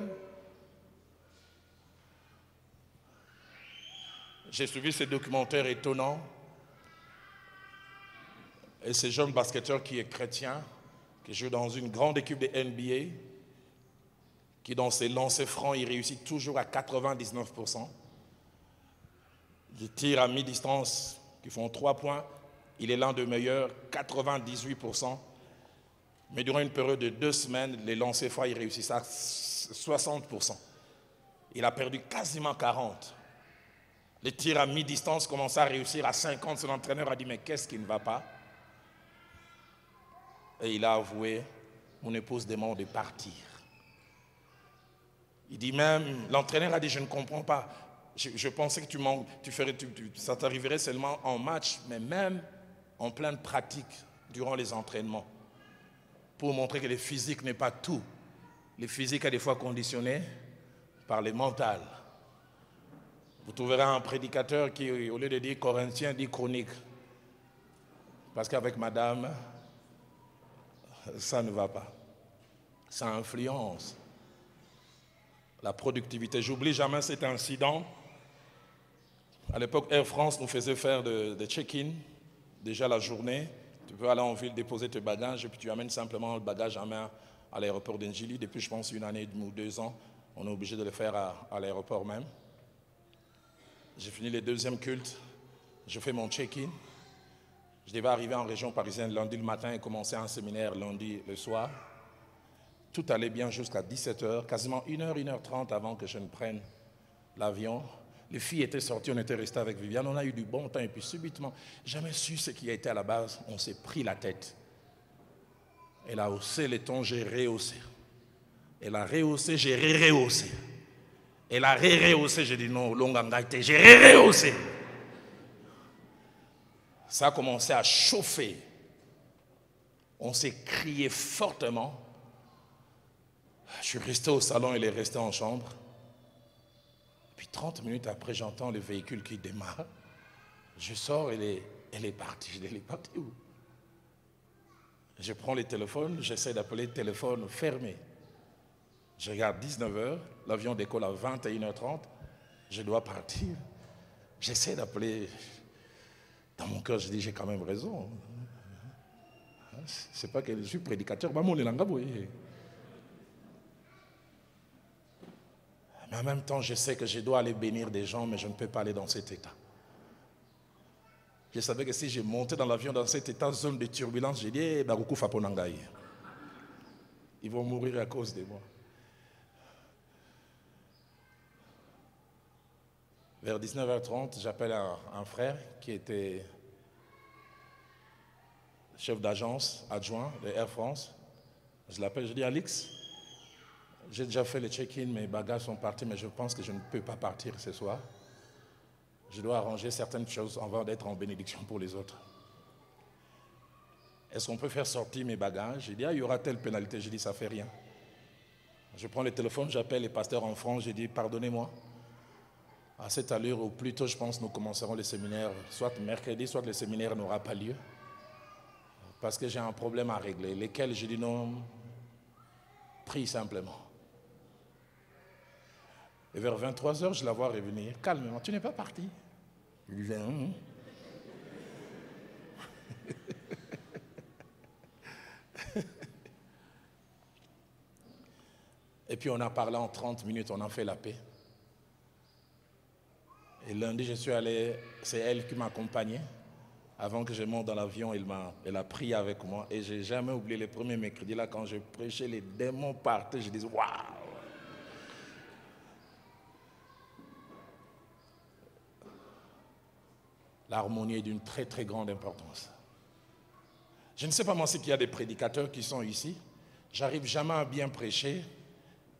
J'ai suivi ce documentaire étonnant. Et ce jeune basketteur qui est chrétien, qui joue dans une grande équipe de NBA, qui dans ses lancers francs, il réussit toujours à 99%. Il tire à mi-distance, qui font 3 points. Il est l'un des meilleurs, 98%. Mais durant une période de 2 semaines, les lancers francs, il réussit à 60%. Il a perdu quasiment 40%. Les tirs à mi-distance commençaient à réussir à 50%. Son entraîneur a dit, mais qu'est-ce qui ne va pas? Et il a avoué, mon épouse demande de partir. Il dit même, l'entraîneur a dit, je ne comprends pas. Je pensais que ça t'arriverait seulement en match, mais même en pleine pratique, durant les entraînements, pour montrer que le physique n'est pas tout. Le physique est des fois conditionné par le mental. Vous trouverez un prédicateur qui, au lieu de dire Corinthien, dit chronique. Parce qu'avec madame, ça ne va pas. Ça influence la productivité. J'oublie jamais cet incident. À l'époque, Air France nous faisait faire des check-in, déjà la journée. Tu peux aller en ville déposer tes bagages et puis tu amènes simplement le bagage en main à l'aéroport d'Njili. Depuis, je pense, 1 année ou 2 ans, on est obligé de le faire à l'aéroport même. J'ai fini le 2e culte, je fais mon check-in. Je devais arriver en région parisienne lundi le matin et commencer un séminaire lundi le soir. Tout allait bien jusqu'à 17h, quasiment 1h, 1h30 avant que je ne prenne l'avion. Les filles étaient sorties, on était restés avec Viviane, on a eu du bon temps et puis subitement, jamais su ce qui a été à la base, on s'est pris la tête. Elle a haussé les tons, j'ai rehaussé. Elle a rehaussé, j'ai rehaussé. Elle a rehaussé, j'ai dit non, longangaïté, j'ai rehaussé. Ça a commencé à chauffer. On s'est crié fortement. Je suis resté au salon, il est resté en chambre. Puis 30 minutes après, j'entends le véhicule qui démarre. Je sors, elle est partie. Je dis, elle est partie où? Je prends le téléphone, j'essaie d'appeler, téléphone fermé. Je regarde 19h, l'avion décolle à 21h30, je dois partir. J'essaie d'appeler. Dans mon cœur, je dis, j'ai quand même raison. C'est pas que je suis prédicateur, mais en même temps, je sais que je dois aller bénir des gens, mais je ne peux pas aller dans cet état. Je savais que si je montais dans l'avion dans cet état, zone de turbulence, j'ai dit, Barukou Faponangaï. Ils vont mourir à cause de moi. Vers 19h30, j'appelle un frère qui était chef d'agence adjoint de Air France. Je l'appelle, je dis, Alix, j'ai déjà fait le check-in, mes bagages sont partis, mais je pense que je ne peux pas partir ce soir. Je dois arranger certaines choses avant d'être en bénédiction pour les autres. Est-ce qu'on peut faire sortir mes bagages? J'ai dit, il y aura telle pénalité. J'ai dit, ça ne fait rien. Je prends le téléphone, j'appelle les pasteurs en France, j'ai dit, pardonnez-moi. À cette allure, ou plus tôt, je pense, nous commencerons le séminaire, soit mercredi, soit le séminaire n'aura pas lieu. Parce que j'ai un problème à régler, lesquels j'ai dit non, prie simplement. Et vers 23h, je la vois revenir. Calmement, tu n'es pas parti. Je disais, Et puis on a parlé en 30 minutes, on a fait la paix. Et lundi, je suis allé, c'est elle qui m'accompagnait. Avant que je monte dans l'avion, elle a prié avec moi. Et je n'ai jamais oublié les premiers mercredis, là, quand je prêchais, les démons partaient, je disais, waouh! L'harmonie est d'une très très grande importance. Je ne sais pas moi s'il y a des prédicateurs qui sont ici. J'arrive jamais à bien prêcher.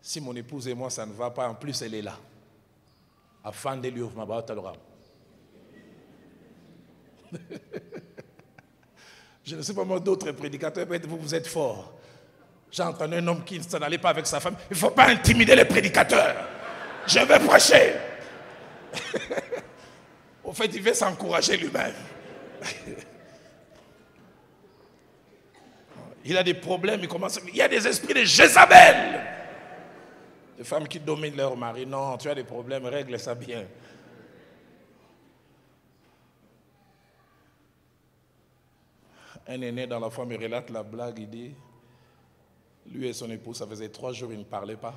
Si mon épouse et moi ça ne va pas, en plus elle est là. Afin de lui ouvrir ma Je ne sais pas moi d'autres prédicateurs, peut-être vous êtes forts. J'ai entendu un homme qui ne s'en allait pas avec sa femme. Il ne faut pas intimider les prédicateurs. Je vais prêcher. Au fait, il veut s'encourager lui-même. Il a des problèmes, il y a des esprits de Jézabel. Des femmes qui dominent leur mari. Non, tu as des problèmes, règle ça bien. Un aîné dans la famille relate la blague, il dit, lui et son épouse, ça faisait 3 jours, ils ne parlaient pas.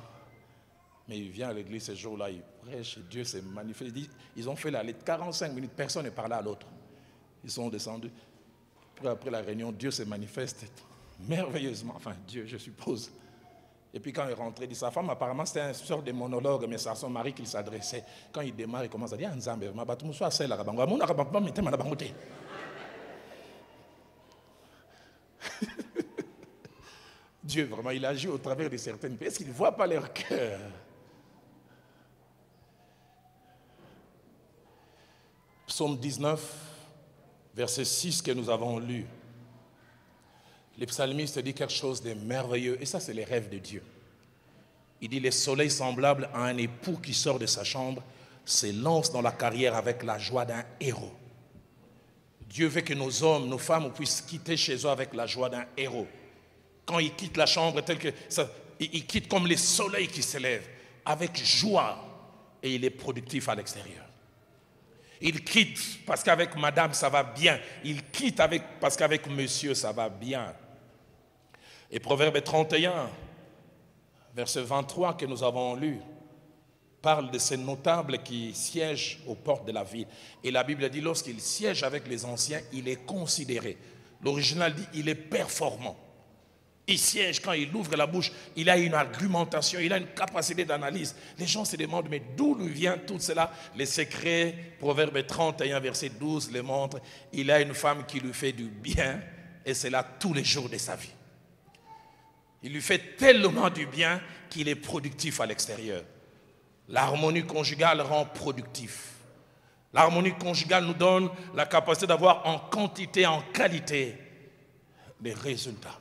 Mais il vient à l'église ce jour-là, il prêche, Dieu s'est manifesté. Il dit, ils ont fait la lettre, 45 minutes, personne ne parlait à l'autre. Ils sont descendus. Puis après la réunion, Dieu se manifeste merveilleusement. Enfin, Dieu, je suppose. Et puis quand il est rentré, il dit, sa femme, apparemment, c'était une sorte de monologue, mais c'est à son mari qu'il s'adressait. Quand il démarre, il commence à dire, Dieu, vraiment, il agit au travers de certaines personnes. Est-ce qu'il ne voit pas leur cœur? Psaume 19, verset 6 que nous avons lu. Le psalmiste dit quelque chose de merveilleux. Et ça, c'est les rêves de Dieu. Il dit, le soleil semblable à un époux qui sort de sa chambre se lance dans la carrière avec la joie d'un héros. Dieu veut que nos hommes, nos femmes puissent quitter chez eux avec la joie d'un héros. Quand ils quittent la chambre, tel que ça, ils quittent comme les soleils qui s'élèvent, avec joie, et il est productif à l'extérieur. Il quitte parce qu'avec madame ça va bien. Il quitte parce qu'avec monsieur ça va bien. Et Proverbe 31, verset 23 que nous avons lu, parle de ces notables qui siègent aux portes de la ville. Et la Bible dit, lorsqu'il siège avec les anciens, il est considéré. L'original dit, il est performant. Il siège, quand il ouvre la bouche, il a une argumentation, il a une capacité d'analyse. Les gens se demandent, mais d'où lui vient tout cela? Les secrets, Proverbe 31, verset 12, le montre. Il a une femme qui lui fait du bien, et c'est là tous les jours de sa vie. Il lui fait tellement du bien qu'il est productif à l'extérieur. L'harmonie conjugale rend productif. L'harmonie conjugale nous donne la capacité d'avoir en quantité, en qualité, des résultats.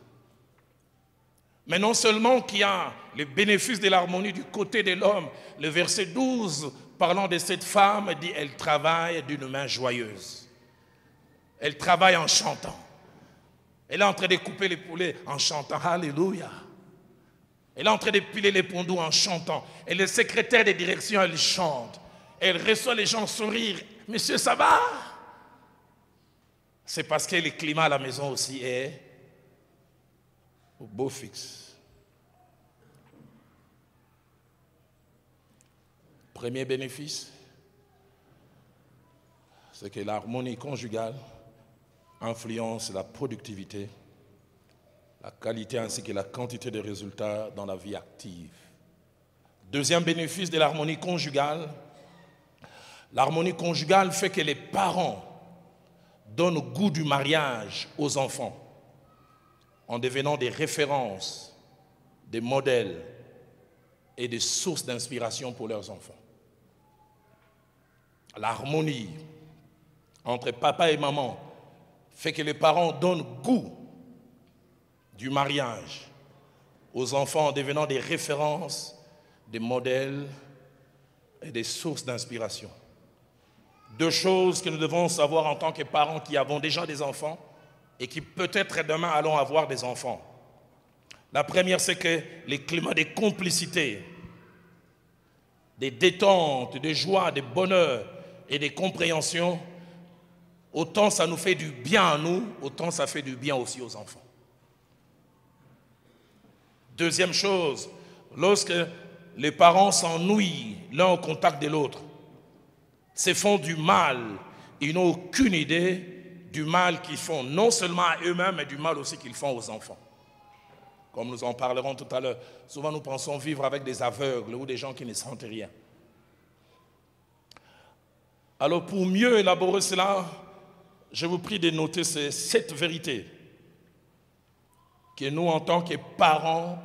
Mais non seulement qu'il y a les bénéfices de l'harmonie du côté de l'homme, le verset 12, parlant de cette femme, dit « Elle travaille d'une main joyeuse. Elle travaille en chantant. Elle est en train de couper les poulets en chantant. Alléluia. Elle est en train de piler les pondous en chantant. Elle est secrétaire de direction, elle chante. Elle reçoit les gens sourire. Monsieur, ça va? C'est parce que le climat à la maison aussi est au beau fixe. Premier bénéfice, c'est que l'harmonie conjugale influence la productivité, la qualité ainsi que la quantité de résultats dans la vie active. Deuxième bénéfice de l'harmonie conjugale fait que les parents donnent goût du mariage aux enfants en devenant des références, des modèles et des sources d'inspiration pour leurs enfants. L'harmonie entre papa et maman fait que les parents donnent goût du mariage aux enfants en devenant des références, des modèles et des sources d'inspiration. Deux choses que nous devons savoir en tant que parents qui avons déjà des enfants et qui peut-être demain allons avoir des enfants. La première, c'est que les climats de complicité, de détente, de joie, de bonheur et de compréhension, autant ça nous fait du bien à nous, autant ça fait du bien aussi aux enfants. Deuxième chose, lorsque les parents s'ennuient l'un au contact de l'autre, se font du mal, ils n'ont aucune idée du mal qu'ils font, non seulement à eux-mêmes, mais du mal aussi qu'ils font aux enfants. Comme nous en parlerons tout à l'heure, souvent nous pensons vivre avec des aveugles ou des gens qui ne sentent rien. Alors pour mieux élaborer cela, je vous prie de noter ces 7 vérités que nous, en tant que parents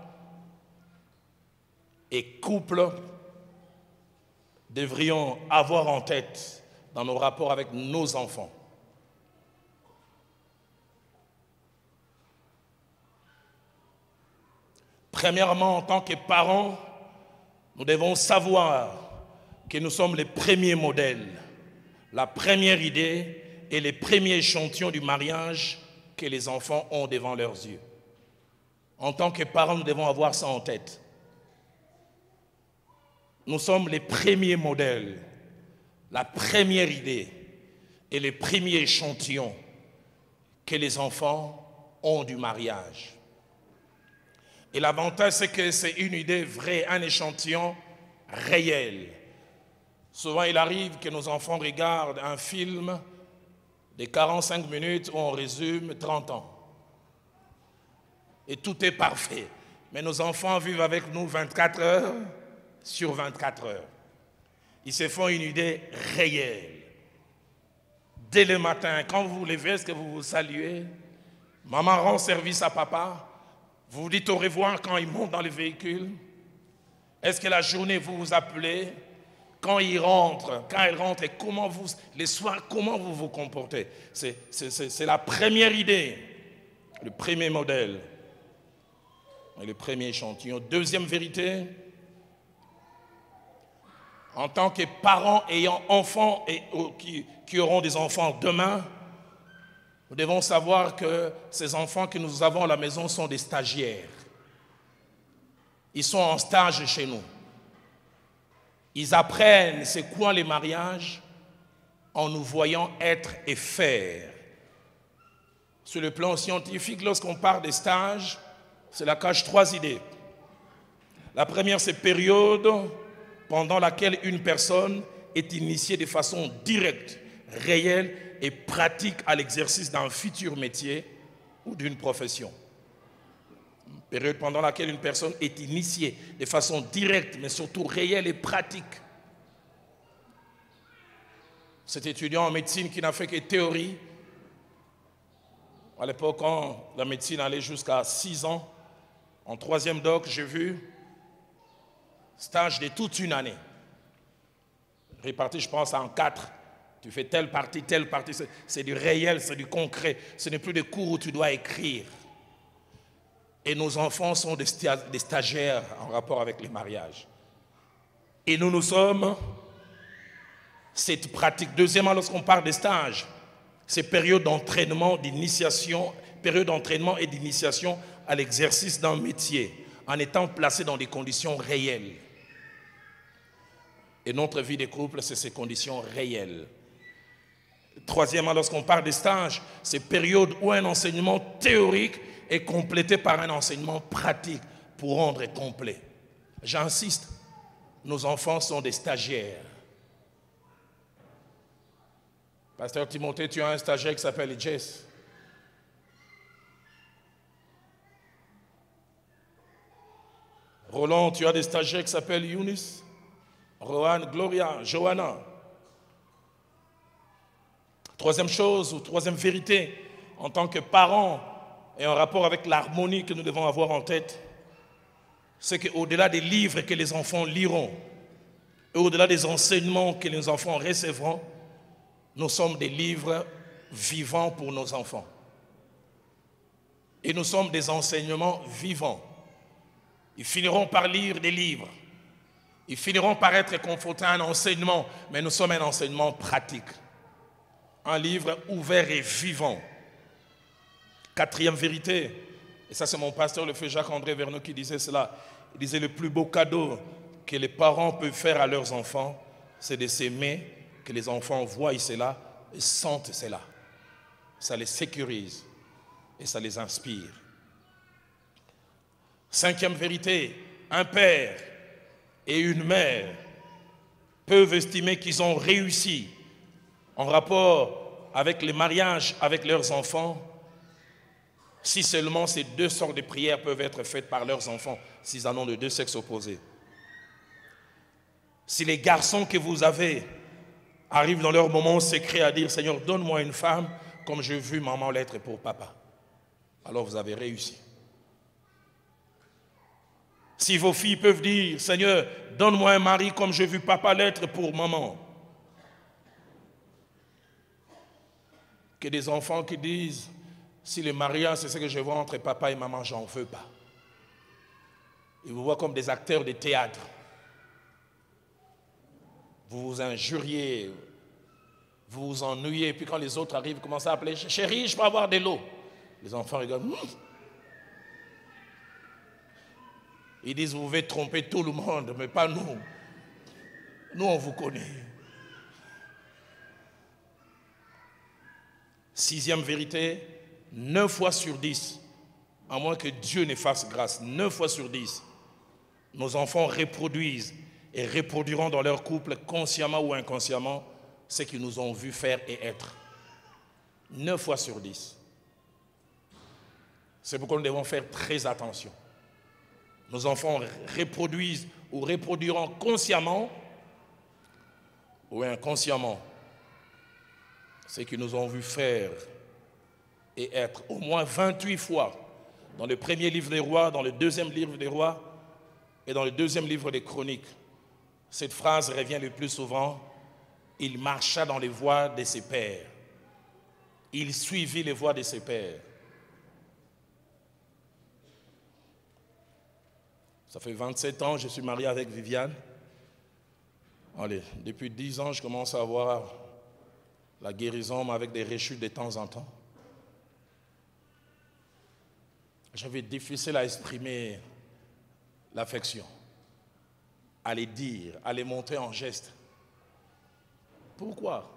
et couples, devrions avoir en tête dans nos rapports avec nos enfants. Premièrement, en tant que parents, nous devons savoir que nous sommes les premiers modèles, la première idée et les premiers échantillons du mariage que les enfants ont devant leurs yeux. En tant que parents, nous devons avoir ça en tête. Nous sommes les premiers modèles, la première idée et les premiers échantillons que les enfants ont du mariage. Et l'avantage, c'est que c'est une idée vraie, un échantillon réel. Souvent, il arrive que nos enfants regardent un film de 45 minutes où on résume 30 ans. Et tout est parfait. Mais nos enfants vivent avec nous 24 heures sur 24 heures. Ils se font une idée réelle. Dès le matin, quand vous vous levez, est-ce que vous vous saluez? Maman rend service à papa. Vous vous dites au revoir quand il monte dans le véhicule. Est-ce que la journée, vous vous appelez? Quand il rentre, quand elle rentre, et comment vous, les soirs, comment vous vous comportez? C'est la première idée, le premier modèle, et le premier échantillon. Deuxième vérité, en tant que parents ayant enfants et qui auront des enfants demain, nous devons savoir que ces enfants que nous avons à la maison sont des stagiaires. Ils sont en stage chez nous. Ils apprennent c'est quoi les mariages en nous voyant être et faire. Sur le plan scientifique, lorsqu'on parle des stages, cela cache 3 idées. La première, c'est période pendant laquelle une personne est initiée de façon directe, réelle et pratique à l'exercice d'un futur métier ou d'une profession. Une période pendant laquelle une personne est initiée de façon directe, mais surtout réelle et pratique. Cet étudiant en médecine qui n'a fait que théorie, à l'époque quand la médecine allait jusqu'à 6 ans, en 3e doc, j'ai vu stage de toute une année, réparti je pense en 4. Tu fais telle partie, c'est du réel, c'est du concret. Ce n'est plus des cours où tu dois écrire. Et nos enfants sont des stagiaires en rapport avec les mariages. Et nous sommes cette pratique. Deuxièmement, lorsqu'on parle des stages, c'est période d'entraînement, d'initiation, période d'entraînement et d'initiation à l'exercice d'un métier, en étant placé dans des conditions réelles. Et notre vie de couple, c'est ces conditions réelles. Troisièmement, lorsqu'on parle des stages, c'est période où un enseignement théorique est complété par un enseignement pratique pour rendre complet. J'insiste, nos enfants sont des stagiaires. Pasteur Timothée, tu as un stagiaire qui s'appelle Jess. Roland, tu as des stagiaires qui s'appellent Eunice, Rohan, Gloria, Johanna. Troisième chose, ou troisième vérité, en tant que parents et en rapport avec l'harmonie que nous devons avoir en tête, c'est qu'au-delà des livres que les enfants liront, et au-delà des enseignements que les enfants recevront, nous sommes des livres vivants pour nos enfants. Et nous sommes des enseignements vivants. Ils finiront par lire des livres. Ils finiront par être confrontés à un enseignement, mais nous sommes un enseignement pratique. Un livre ouvert et vivant. Quatrième vérité, et ça c'est mon pasteur, le feu Jacques-André Verneau qui disait cela. Il disait le plus beau cadeau que les parents peuvent faire à leurs enfants, c'est de s'aimer, que les enfants voient cela et sentent cela. Ça les sécurise et ça les inspire. Cinquième vérité, un père et une mère peuvent estimer qu'ils ont réussi en rapport avec les mariages avec leurs enfants si seulement ces deux sortes de prières peuvent être faites par leurs enfants s'ils en ont de deux sexes opposés. Si les garçons que vous avez arrivent dans leur moment secret à dire « Seigneur, donne-moi une femme comme j'ai vu maman l'être pour papa », alors vous avez réussi. Si vos filles peuvent dire « Seigneur, donne-moi un mari comme j'ai vu papa l'être pour maman », que des enfants qui disent « Si le mariage c'est ce que je vois entre papa et maman, j'en veux pas ». Ils vous voient comme des acteurs de théâtre. Vous vous injuriez, vous vous ennuyez, puis quand les autres arrivent, vous commencez à appeler « Chérie, je peux avoir de l'eau ?» Les enfants regardent. Ils disent « Vous pouvez tromper tout le monde, mais pas nous. Nous, on vous connaît. » Sixième vérité, 9 fois sur 10, à moins que Dieu ne fasse grâce, 9 fois sur 10, nos enfants reproduisent et reproduiront dans leur couple, consciemment ou inconsciemment, ce qu'ils nous ont vu faire et être. 9 fois sur 10. C'est pourquoi nous devons faire très attention. Nos enfants reproduisent ou reproduiront consciemment ou inconsciemment ce qu'ils nous ont vu faire et être au moins 28 fois dans le premier livre des rois, dans le deuxième livre des rois et dans le deuxième livre des chroniques. Cette phrase revient le plus souvent. Il marcha dans les voies de ses pères. Il suivit les voies de ses pères. Ça fait 27 ans que je suis marié avec Viviane. Allez, depuis 10 ans, je commence à avoir la guérison, mais avec des rechutes de temps en temps. J'avais difficile à exprimer l'affection, à les dire, à les montrer en geste. Pourquoi?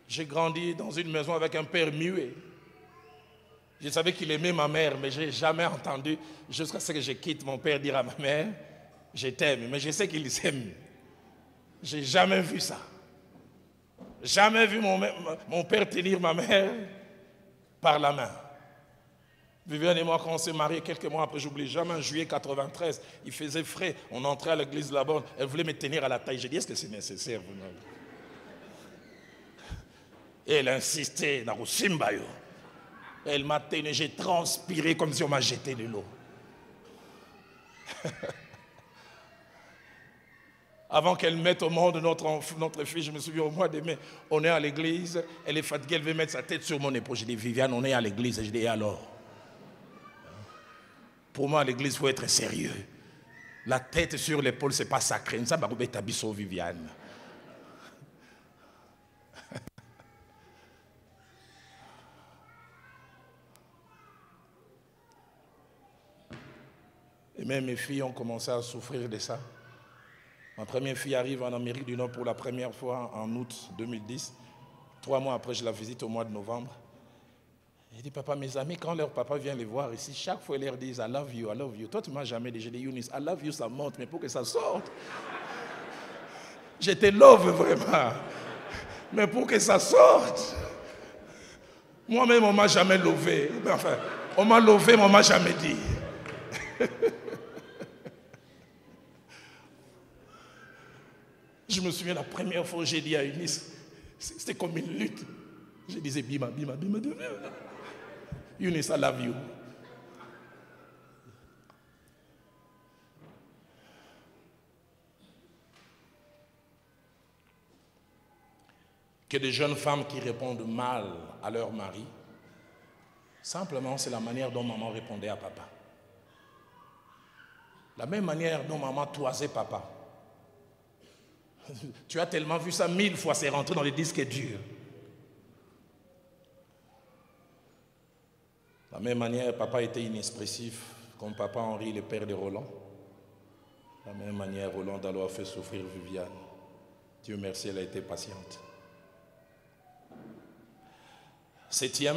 J'ai grandi dans une maison avec un père muet. Je savais qu'il aimait ma mère, mais je n'ai jamais entendu, jusqu'à ce que je quitte mon père, dire à ma mère, je t'aime, mais je sais qu'il s'aime. Je n'ai jamais vu ça. Jamais vu mon père tenir ma mère par la main. Viviane et moi, quand on s'est mariés, quelques mois après, j'oublie jamais, en juillet 93, il faisait frais, on entrait à l'église là-bas, elle voulait me tenir à la taille. J'ai dit, est-ce que c'est nécessaire? Et elle insistait, dans le Simbayo. Elle m'a tenu, j'ai transpiré comme si on m'a jeté de l'eau. Avant qu'elle mette au monde notre fille, je me souviens au mois de mai, on est à l'église, elle est fatiguée, elle veut mettre sa tête sur mon épaule. Je dis, Viviane, on est à l'église. Je dis, et alors? Pour moi, à l'église, il faut être sérieux. La tête sur l'épaule, ce n'est pas sacré. Ça va vous Viviane. Et même mes filles ont commencé à souffrir de ça. Ma première fille arrive en Amérique du Nord pour la première fois en août 2010. 3 mois après, je la visite au mois de novembre. Je dis, papa, mes amis, quand leur papa vient les voir ici, chaque fois ils leur disent, I love you, I love you. Toi, tu ne m'as jamais dit, j'ai dit, Younis, I love you, ça monte, mais pour que ça sorte. Je te love vraiment. Mais pour que ça sorte. Moi-même, on ne m'a jamais lové. Enfin, on m'a lové, mais on ne m'a jamais dit. Je me souviens la première fois où j'ai dit à Eunice, c'était comme une lutte. Je disais, Bima, Bima, Bima, Bima. Eunice, I love you. Que des jeunes femmes qui répondent mal à leur mari, simplement c'est la manière dont maman répondait à papa. La même manière dont maman toisait papa. Tu as tellement vu ça 1000 fois, c'est rentré dans les disques durs. De la même manière, papa était inexpressif, comme papa Henri, le père de Roland. De la même manière, Roland Dallot a fait souffrir Viviane. Dieu merci, elle a été patiente. 7e,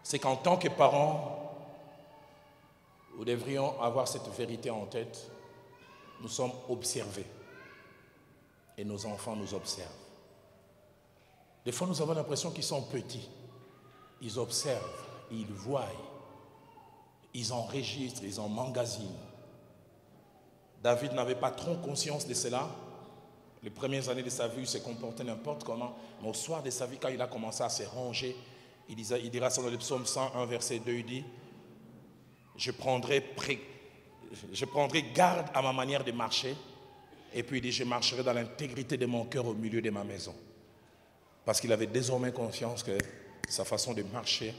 c'est qu'en tant que parents, nous devrions avoir cette vérité en tête. Nous sommes observés. Et nos enfants nous observent. Des fois, nous avons l'impression qu'ils sont petits. Ils observent, ils voient, ils enregistrent, ils emmagasinent. David n'avait pas trop conscience de cela. Les premières années de sa vie, il se comportait n'importe comment. Mais au soir de sa vie, quand il a commencé à se ranger, il dira ça dans le psaume 101, verset 2, il dit, je prendrai garde à ma manière de marcher. Et puis il dit, je marcherai dans l'intégrité de mon cœur au milieu de ma maison. Parce qu'il avait désormais conscience que sa façon de marcher,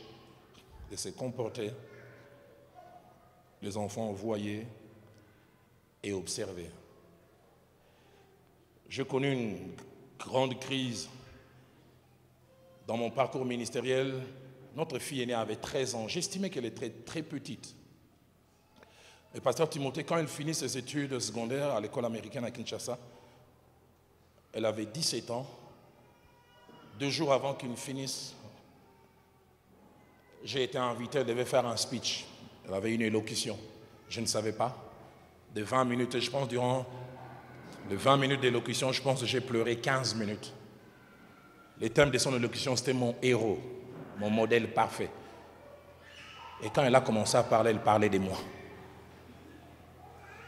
de se comporter, les enfants voyaient et observaient. J'ai connu une grande crise dans mon parcours ministériel. Notre fille aînée avait 13 ans. J'estimais qu'elle était très petite. Le pasteur Timothée, quand elle finit ses études secondaires à l'école américaine à Kinshasa, elle avait 17 ans. 2 jours avant qu'il finisse, j'ai été invité, elle devait faire un speech. Elle avait une élocution. Je ne savais pas. De 20 minutes, je pense, durant les 20 minutes d'élocution, je pense que j'ai pleuré 15 minutes. Le thème de son élocution, c'était mon héros, mon modèle parfait. Et quand elle a commencé à parler, elle parlait de moi.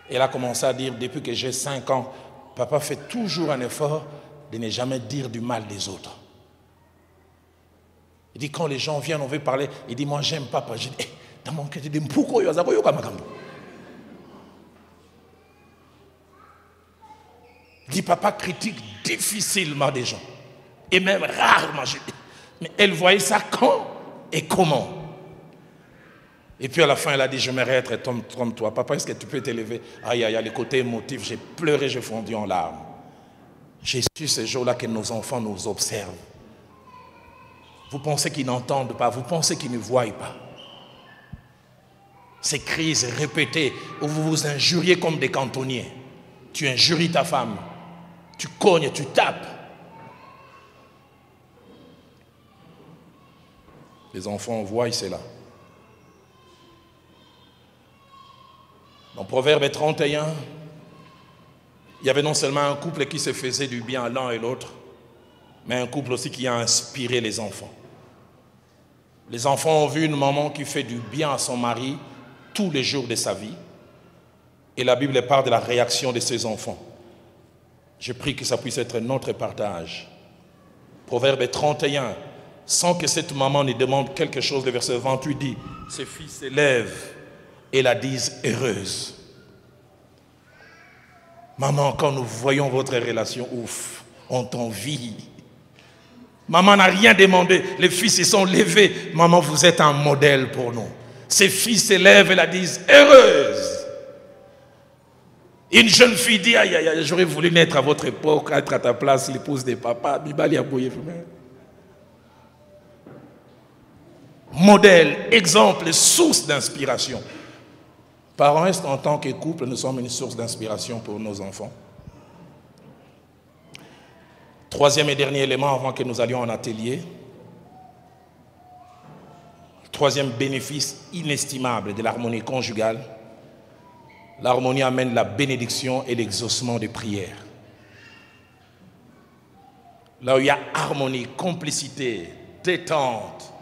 Elle a commencé à dire, depuis que j'ai 5 ans, papa fait toujours un effort de ne jamais dire du mal des autres. Il dit, quand les gens viennent, on veut parler, il dit, moi j'aime papa. Je dis, dans mon cœur, je dis, pourquoi il y a il dit, papa critique difficilement des gens. Et même rarement. Mais elle voyait ça quand et comment. Et puis à la fin, elle a dit, j'aimerais être comme toi. Papa, est-ce que tu peux t'élever? Aïe, aïe, aïe, le côté émotif, j'ai pleuré, j'ai fondu en larmes. J'ai su ce jour-là que nos enfants nous observent. Vous pensez qu'ils n'entendent pas, vous pensez qu'ils ne voient pas. Ces crises répétées où vous vous injuriez comme des cantonniers. Tu injuries ta femme, tu cognes, tu tapes. Les enfants voient cela. Dans Proverbe 31, il y avait non seulement un couple qui se faisait du bien à l'un et l'autre, mais un couple aussi qui a inspiré les enfants. Les enfants ont vu une maman qui fait du bien à son mari tous les jours de sa vie. Et la Bible parle de la réaction de ses enfants. Je prie que ça puisse être notre partage. Proverbe 31, sans que cette maman ne demande quelque chose, le verset 28 dit, ses fils s'élèvent et la disent heureuse. Maman, quand nous voyons votre relation, ouf, on t'envie. Maman n'a rien demandé, les fils se sont levés. Maman, vous êtes un modèle pour nous. Ses filles s'élèvent et la disent heureuse. Une jeune fille dit, aïe, aïe, aïe, j'aurais voulu naître à votre époque, être à ta place, l'épouse des papas. Modèle, exemple, source d'inspiration. Parents, est-ce qu'en tant que couple, nous sommes une source d'inspiration pour nos enfants? Troisième et dernier élément avant que nous allions en atelier. Troisième bénéfice inestimable de l'harmonie conjugale. L'harmonie amène la bénédiction et l'exaucement des prières. Là où il y a harmonie, complicité, détente,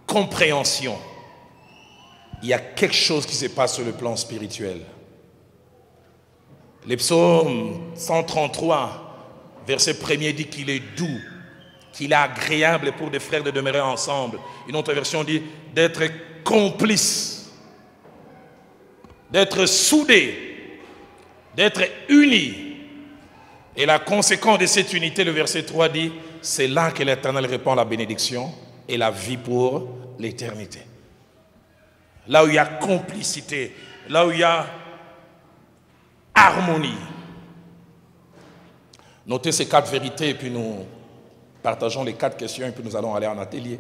compréhension, il y a quelque chose qui se passe sur le plan spirituel. Le psaume 133, verset 1er dit qu'il est doux, qu'il est agréable pour des frères de demeurer ensemble. Une autre version dit d'être complices, d'être soudés, d'être unis. Et la conséquence de cette unité, le verset 3 dit, c'est là que l'Éternel répand la bénédiction et la vie pour l'éternité. Là où il y a complicité, là où il y a harmonie. Notez ces 4 vérités et puis nous partageons les 4 questions et puis nous allons aller en atelier.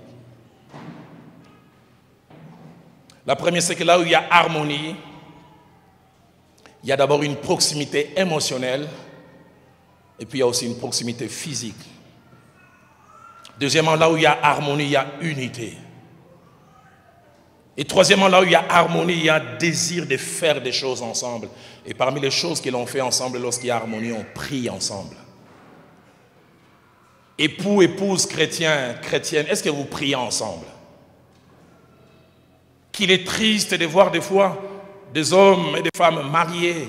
La première, c'est que là où il y a harmonie, il y a d'abord une proximité émotionnelle et puis il y a aussi une proximité physique. Deuxièmement, là où il y a harmonie, il y a unité. Et troisièmement, là où il y a harmonie, il y a désir de faire des choses ensemble. Et parmi les choses que l'on fait ensemble, lorsqu'il y a harmonie, on prie ensemble. Époux, épouse, chrétien, chrétienne, est-ce que vous priez ensemble? Qu'il est triste de voir des fois des hommes et des femmes mariés,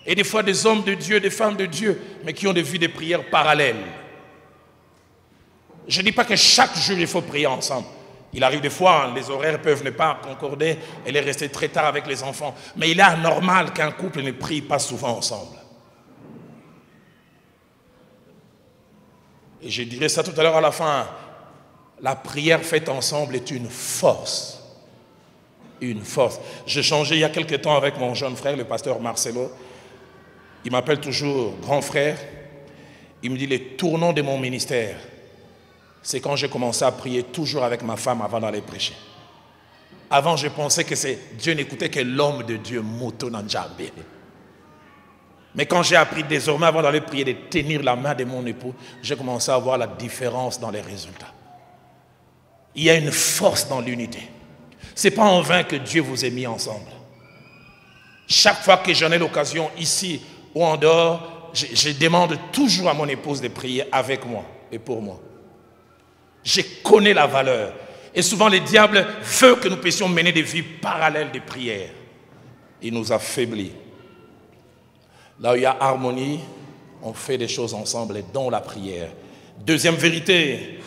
et des fois des hommes de Dieu, des femmes de Dieu, mais qui ont des vies de prière parallèles. Je ne dis pas que chaque jour il faut prier ensemble. Il arrive des fois, les horaires peuvent ne pas concorder, elle est restée très tard avec les enfants. Mais il est anormal qu'un couple ne prie pas souvent ensemble. Et je dirais ça tout à l'heure à la fin. La prière faite ensemble est une force. Une force. J'ai changé il y a quelque temps avec mon jeune frère, le pasteur Marcelo. Il m'appelle toujours grand frère. Il me dit les tournants de mon ministère. C'est quand j'ai commencé à prier toujours avec ma femme avant d'aller prêcher. Avant, je pensais que Dieu n'écoutait que l'homme de Dieu, Moto Nanjambe. Mais quand j'ai appris désormais, avant d'aller prier, de tenir la main de mon époux, j'ai commencé à voir la différence dans les résultats. Il y a une force dans l'unité. Ce n'est pas en vain que Dieu vous ait mis ensemble. Chaque fois que j'en ai l'occasion, ici ou en dehors, je demande toujours à mon épouse de prier avec moi et pour moi. Je connais la valeur. Et souvent, le diable veut que nous puissions mener des vies parallèles de prière. Il nous affaiblit. Là où il y a harmonie, on fait des choses ensemble, dont la prière. Deuxième vérité,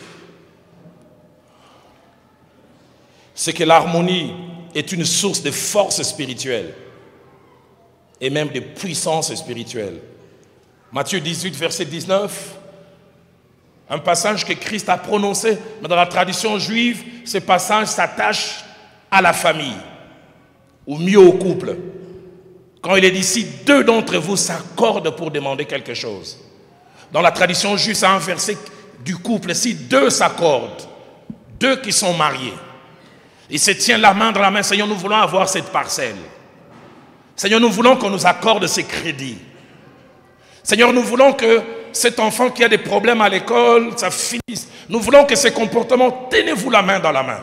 c'est que l'harmonie est une source de force spirituelle et même de puissance spirituelle. Matthieu 18, verset 19. Un passage que Christ a prononcé, mais dans la tradition juive, ce passage s'attache à la famille, ou mieux au couple. Quand il est dit, si 2 d'entre vous s'accordent pour demander quelque chose. Dans la tradition juive, c'est un verset du couple. Si 2 s'accordent, 2 qui sont mariés, ils se tiennent la main dans la main, Seigneur, nous voulons avoir cette parcelle. Seigneur, nous voulons qu'on nous accorde ces crédits. Seigneur, nous voulons que cet enfant qui a des problèmes à l'école, ça finisse. Nous voulons que ces comportements, tenez-vous la main dans la main.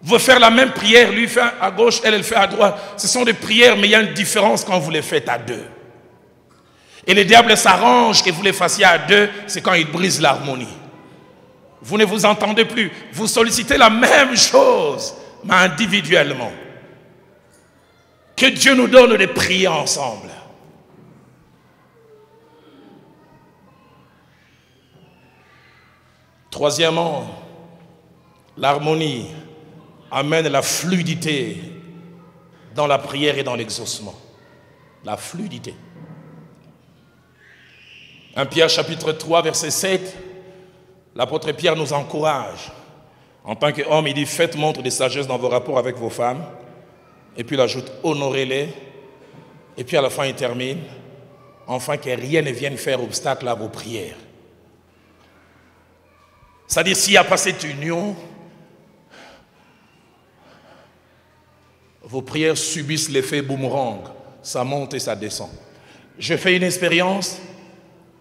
Vous faire la même prière, lui fait à gauche, elle fait à droite. Ce sont des prières, mais il y a une différence quand vous les faites à 2. Et le diable s'arrange que vous les fassiez à 2, c'est quand il brise l'harmonie. Vous ne vous entendez plus. Vous sollicitez la même chose, mais individuellement. Que Dieu nous donne de prier ensemble. Troisièmement, l'harmonie amène la fluidité dans la prière et dans l'exaucement. La fluidité. 1 Pierre chapitre 3 verset 7, l'apôtre Pierre nous encourage En tant qu'homme, il dit, faites montre de sagesse dans vos rapports avec vos femmes. Et puis il ajoute, honorez-les. Et puis à la fin, il termine, enfin que rien ne vienne faire obstacle à vos prières. C'est-à-dire, s'il n'y a pas cette union, vos prières subissent l'effet boomerang. Ça monte et ça descend. J'ai fait une expérience.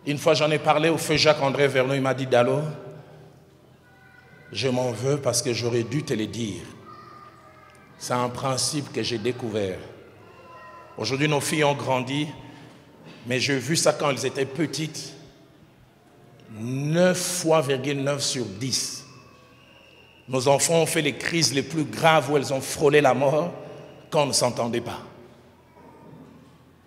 Une fois, j'en ai parlé au feu Jacques-André Vernon. Il m'a dit, Dalo, je m'en veux parce que j'aurais dû te le dire. C'est un principe que j'ai découvert. Aujourd'hui, nos filles ont grandi, mais j'ai vu ça quand elles étaient petites. 9 fois, 9 sur 10. Nos enfants ont fait les crises les plus graves où elles ont frôlé la mort quand on ne s'entendait pas.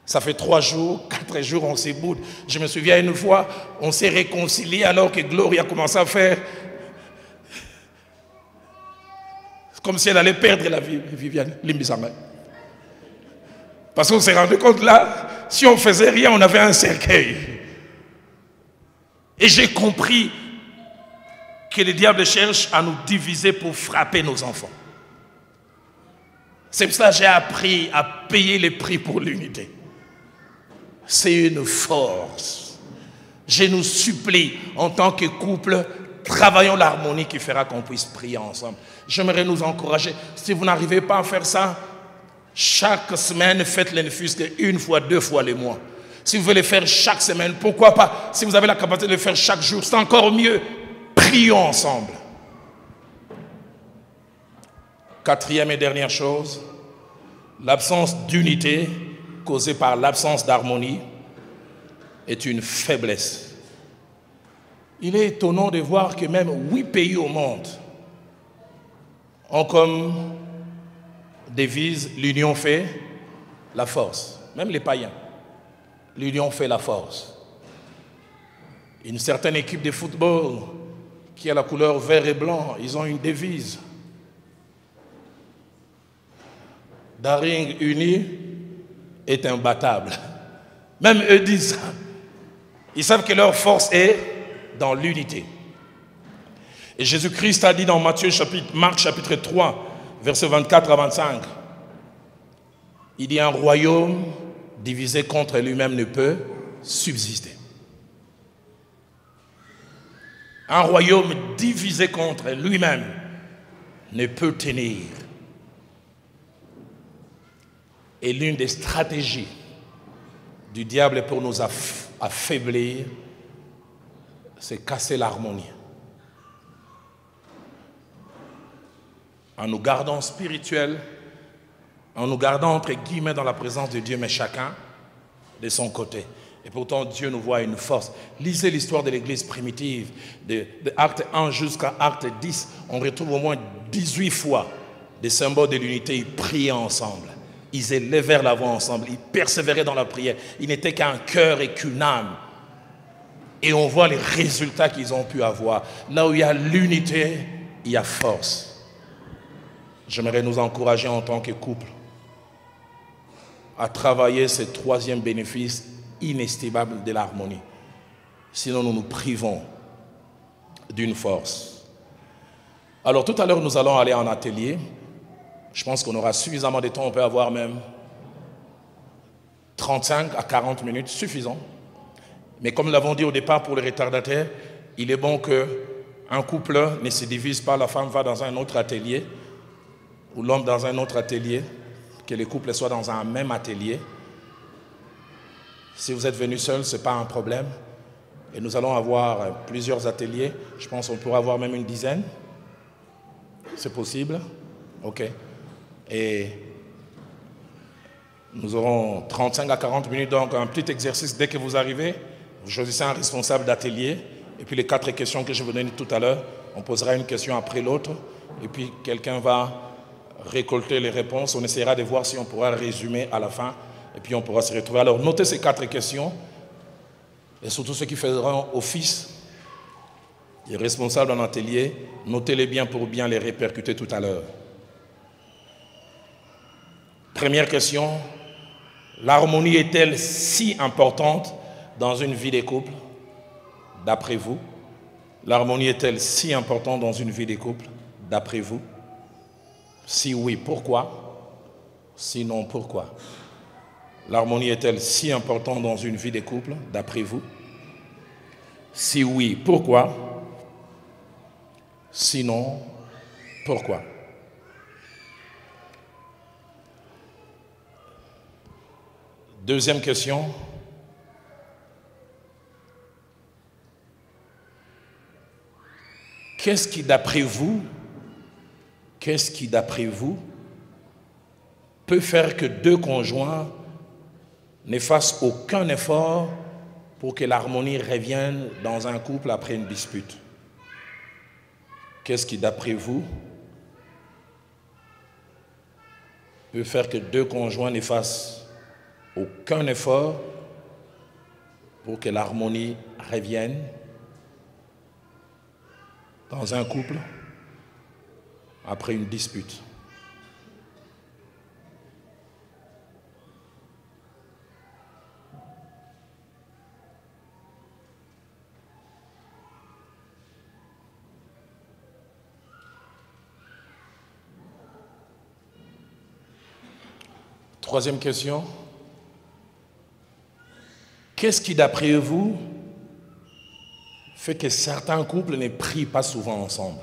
Ça fait 3 jours, 4 jours, on s'éboude. Je me souviens une fois, on s'est réconciliés alors que Gloria a commencé à faire comme si elle allait perdre la vie, Viviane Limbisanga. Parce qu'on s'est rendu compte là, si on faisait rien, on avait un cercueil. Et j'ai compris que le diable cherche à nous diviser pour frapper nos enfants. C'est pour ça que j'ai appris à payer les prix pour l'unité. C'est une force. Je nous supplie, en tant que couple, travaillons l'harmonie qui fera qu'on puisse prier ensemble. J'aimerais nous encourager. Si vous n'arrivez pas à faire ça, chaque semaine, faites-le ne fût-ce qu'une fois, 2 fois le mois. Si vous voulez le faire chaque semaine, pourquoi pas? Si vous avez la capacité de le faire chaque jour, c'est encore mieux. Prions ensemble. 4e et dernière chose, l'absence d'unité causée par l'absence d'harmonie est une faiblesse. Il est étonnant de voir que même 8 pays au monde ont comme devise l'union fait la force. Même les païens. L'union fait la force. Une certaine équipe de football qui a la couleur vert et blanc, ils ont une devise. Daring uni est imbattable. Même eux disent ça. Ils savent que leur force est dans l'unité. Et Jésus-Christ a dit dans Marc chapitre 3, versets 24 à 25, il dit un royaume divisé contre lui-même ne peut subsister. Un royaume divisé contre lui-même ne peut tenir. Et l'une des stratégies du diable pour nous affaiblir, c'est casser l'harmonie. En nous gardant spirituels, en nous gardant entre guillemets dans la présence de Dieu, mais chacun de son côté. Et pourtant, Dieu nous voit une force. Lisez l'histoire de l'église primitive, de Acte 1 jusqu'à Acte 10. On retrouve au moins 18 fois des symboles de l'unité. Ils priaient ensemble. Ils élevèrent la voix ensemble. Ils persévéraient dans la prière. Ils n'étaient qu'un cœur et qu'une âme. Et on voit les résultats qu'ils ont pu avoir. Là où il y a l'unité, il y a force. J'aimerais nous encourager en tant que couple à travailler ce 3e bénéfice inestimable de l'harmonie. Sinon, nous nous privons d'une force. Alors, tout à l'heure, nous allons aller en atelier. Je pense qu'on aura suffisamment de temps. On peut avoir même 35 à 40 minutes, suffisant. Mais comme nous l'avons dit au départ pour les retardataires, il est bon qu'un couple ne se divise pas. La femme va dans un autre atelier ou l'homme dans un autre atelier, que les couples soient dans un même atelier. Si vous êtes venus seuls, ce n'est pas un problème. Et nous allons avoir plusieurs ateliers. Je pense qu'on pourra avoir même une dizaine. C'est possible? OK. Et nous aurons 35 à 40 minutes, donc un petit exercice. Dès que vous arrivez, vous choisissez un responsable d'atelier. Et puis les 4 questions que je vous donne tout à l'heure, on posera une question après l'autre. Et puis quelqu'un va récolter les réponses. On essaiera de voir si on pourra résumer à la fin. Et puis on pourra se retrouver. Alors notez ces 4 questions. Et surtout ceux qui feront office, les responsables en atelier, notez-les bien pour bien les répercuter tout à l'heure. Première question, l'harmonie est-elle si importante dans une vie des couples? D'après vous, l'harmonie est-elle si importante dans une vie des couples? d'après vous? Si oui, pourquoi? Sinon, pourquoi? L'harmonie est-elle si importante dans une vie de couple, d'après vous? Si oui, pourquoi? Sinon, pourquoi? Deuxième question. Qu'est-ce qui, d'après vous, peut faire que deux conjoints ne fassent aucun effort pour que l'harmonie revienne dans un couple après une dispute? Qu'est-ce qui, d'après vous, peut faire que deux conjoints ne fassent aucun effort pour que l'harmonie revienne dans un couple après une dispute? Troisième question. Qu'est-ce qui, d'après vous, fait que certains couples ne prient pas souvent ensemble?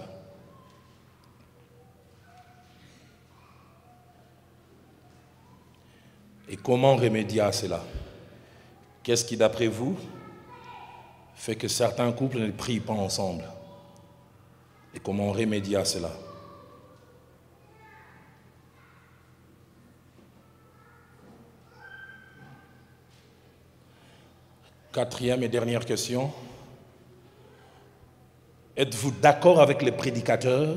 Et comment remédier à cela? Qu'est-ce qui, d'après vous, fait que certains couples ne prient pas ensemble? Et comment remédier à cela? Quatrième et dernière question. Êtes-vous d'accord avec le prédicateur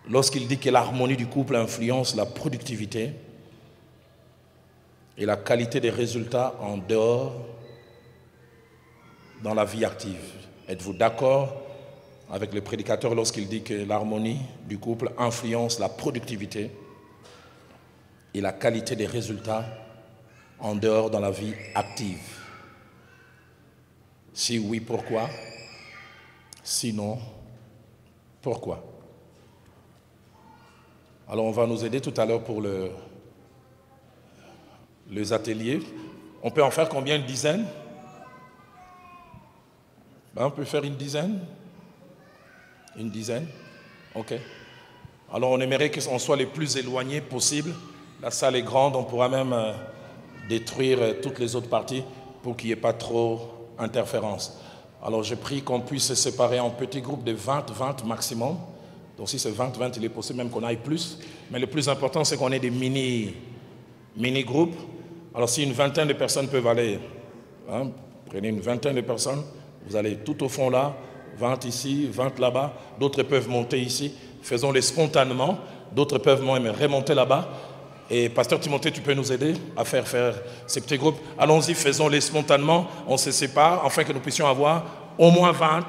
lorsqu'il dit que l'harmonie du couple influence la productivité et la qualité des résultats en dehors dans la vie active? Êtes-vous d'accord avec le prédicateur lorsqu'il dit que l'harmonie du couple influence la productivité et la qualité des résultats en dehors dans la vie active? Si oui, pourquoi? Sinon, pourquoi? Alors, on va nous aider tout à l'heure pour les ateliers. On peut en faire combien? Une dizaine? On peut faire une dizaine? Une dizaine? OK. Alors, on aimerait qu'on soit les plus éloignés possible. La salle est grande, on pourra même détruire toutes les autres parties pour qu'il n'y ait pas trop interférence. Alors je prie qu'on puisse se séparer en petits groupes de 20 maximum. Donc si c'est 20, il est possible même qu'on aille plus. Mais le plus important, c'est qu'on ait des mini-groupes. Alors si une vingtaine de personnes peuvent aller, prenez une vingtaine de personnes, vous allez tout au fond là, 20 ici, 20 là-bas. D'autres peuvent monter ici. Faisons-les spontanément. D'autres peuvent même remonter là-bas. Et Pasteur Timothée, tu peux nous aider à faire ces petits groupes. Allons-y, faisons-les spontanément. On se sépare, afin que nous puissions avoir au moins 20.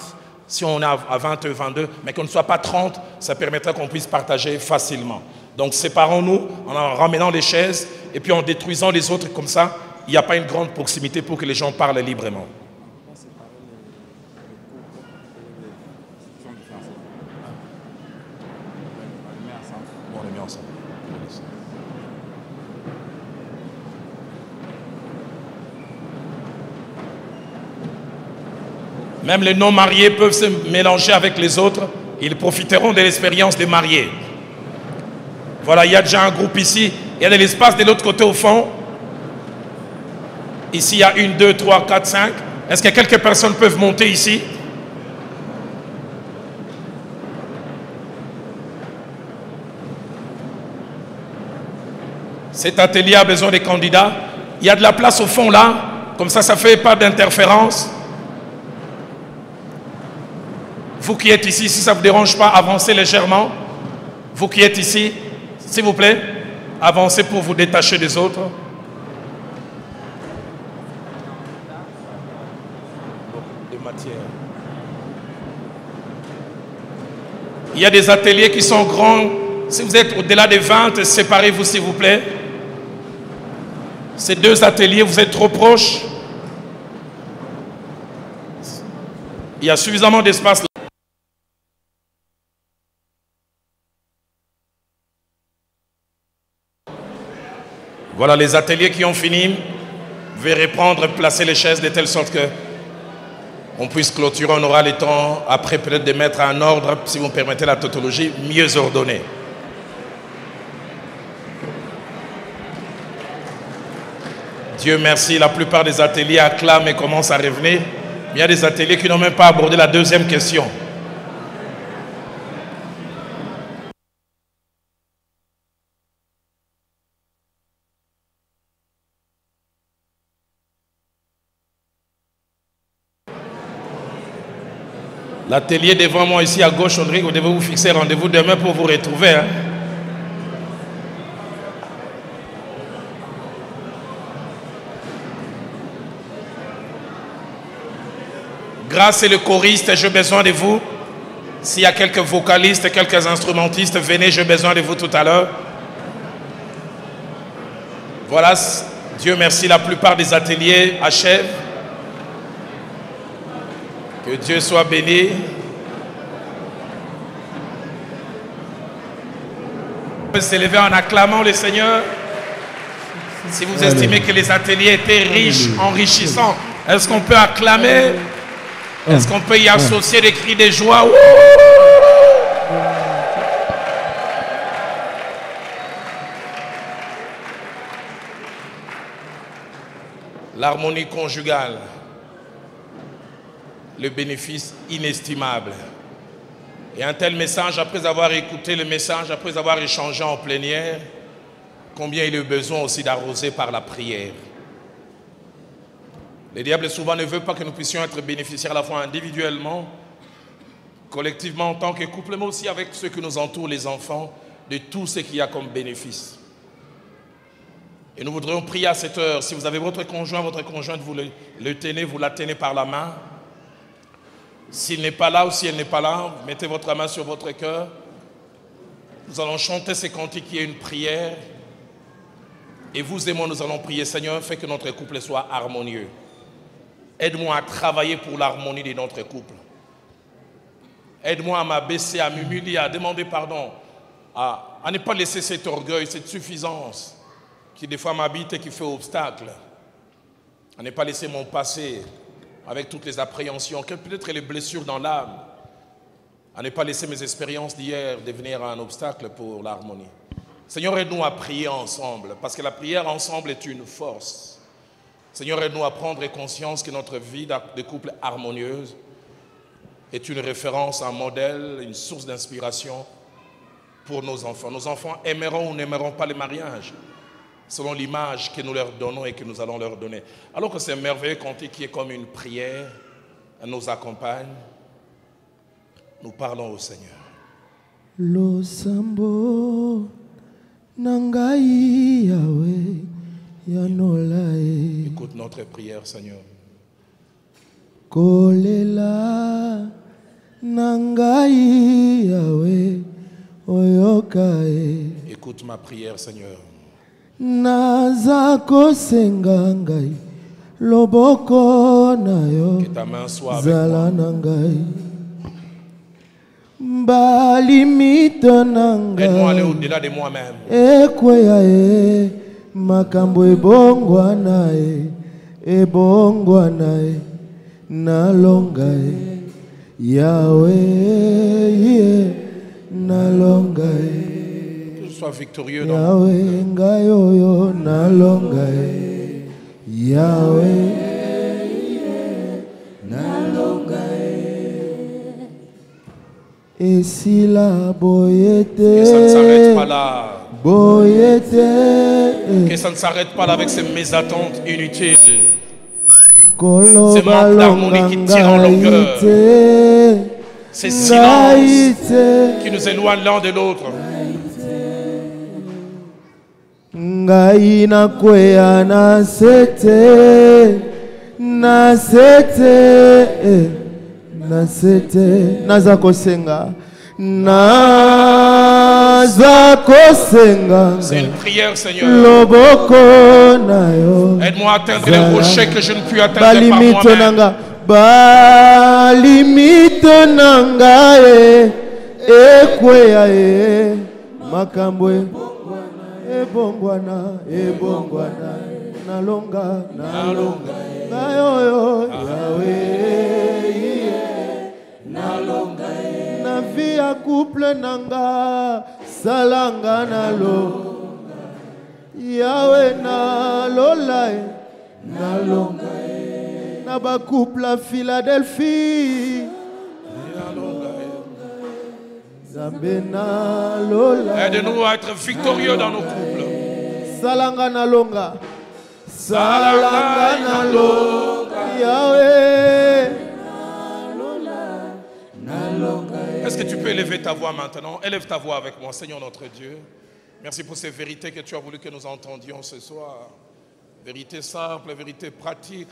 Si on est à 20, 22, mais qu'on ne soit pas 30, ça permettra qu'on puisse partager facilement. Donc séparons-nous en ramenant les chaises et puis en détruisant les autres. Comme ça, il n'y a pas une grande proximité pour que les gens parlent librement. Bon, on les met ensemble. Même les non-mariés peuvent se mélanger avec les autres. Ils profiteront de l'expérience des mariés. Voilà, il y a déjà un groupe ici. Il y a de l'espace de l'autre côté au fond. Ici, il y a 1, 2, 3, 4, 5. Est-ce que quelques personnes peuvent monter ici? Cet atelier a besoin des candidats. Il y a de la place au fond là. Comme ça ne fait pas d'interférence. Vous qui êtes ici, si ça ne vous dérange pas, avancez légèrement. Vous qui êtes ici, s'il vous plaît, avancez pour vous détacher des autres. Il y a des ateliers qui sont grands. Si vous êtes au-delà des 20, séparez-vous s'il vous plaît. Ces deux ateliers, vous êtes trop proches. Il y a suffisamment d'espace là. Voilà les ateliers qui ont fini. Vous pouvez reprendre, placer les chaises de telle sorte que on puisse clôturer. On aura le temps après peut-être de mettre en ordre, si vous me permettez la tautologie, mieux ordonnée. Dieu merci, la plupart des ateliers acclament et commencent à revenir. Il y a des ateliers qui n'ont même pas abordé la deuxième question. L'atelier devant moi ici à gauche, André, vous devez vous fixer rendez-vous demain pour vous retrouver. Hein? Grâce et le choriste, j'ai besoin de vous. S'il y a quelques vocalistes, quelques instrumentistes, venez, j'ai besoin de vous tout à l'heure. Voilà, Dieu merci, la plupart des ateliers achèvent. Que Dieu soit béni. On peut s'élever en acclamant le Seigneur. Si vous estimez que les ateliers étaient riches, enrichissants, est-ce qu'on peut acclamer? Est-ce qu'on peut y associer des cris de joie? L'harmonie conjugale, le bénéfice inestimable. Et un tel message, après avoir écouté le message, après avoir échangé en plénière, combien il y a besoin aussi d'arroser par la prière. Le diable souvent ne veut pas que nous puissions être bénéficiaires à la fois individuellement, collectivement en tant que couple, mais aussi avec ceux qui nous entourent, les enfants, de tout ce qu'il y a comme bénéfice. Et nous voudrions prier à cette heure. Si vous avez votre conjointe, vous le tenez, vous la tenez par la main. S'il n'est pas là ou si elle n'est pas là, mettez votre main sur votre cœur. Nous allons chanter ces cantiques qui est une prière. Et vous et moi, nous allons prier, Seigneur, fais que notre couple soit harmonieux. Aide-moi à travailler pour l'harmonie de notre couple. Aide-moi à m'abaisser, à m'humilier, à demander pardon, à ne pas laisser cet orgueil, cette suffisance qui des fois m'habite et qui fait obstacle. À ne pas laisser mon passé avec toutes les appréhensions, peut-être les blessures dans l'âme. À ne pas laisser mes expériences d'hier devenir un obstacle pour l'harmonie. Seigneur, aide-nous à prier ensemble, parce que la prière ensemble est une force. Seigneur, aide-nous à prendre conscience que notre vie de couple harmonieuse est une référence, un modèle, une source d'inspiration pour nos enfants. Nos enfants aimeront ou n'aimeront pas le mariage, selon l'image que nous leur donnons et que nous allons leur donner. Alors que c'est merveilleux cantique qui est comme une prière, elle nous accompagne. Nous parlons au Seigneur. Losambo nangai Yahweh yanolae. Écoute notre prière, Seigneur. Kolela nangai Yahweh oyokae. Écoute ma prière, Seigneur. Nazako sengangai loboko nayo. Que ta main soit avec zala moi. nangai balimito nangai. Aide-moi à aller au-delà de moi-même. Ekweya makambo ebongwa nae nalonga Yahweh nalonga Que je sois victorieux dans Yahweh ngayoyo nalonga Yahweh nalonga esila boyete. que ça ne s'arrête pas là. Boyete. Que ça ne s'arrête pas là avec ces mésattentes inutiles. Ces manques d'harmonie qui tirent en longueur. Ces silences qui nous éloignent l'un de l'autre. Ngai na kwea na sete nazako senga C'est une prière, Seigneur. Aide-moi à atteindre les rochers que je ne puis atteindre par moi-même. Balimito nanga ekweya makambo ebongwana ebongwana nalonga nalonga ngayoyo Yahweh nalonga na vie ya couple nanga salanga nalonga Yahweh nalola nalonga na ba couple à Philadelphie aide-nous à être victorieux dans nos couples. Salanga nalonga salanga nalonga Yahweh. Est-ce que tu peux élever ta voix maintenant? Élève ta voix avec moi, Seigneur notre Dieu. Merci pour ces vérités que tu as voulu que nous entendions ce soir. Vérité simple, vérité pratique.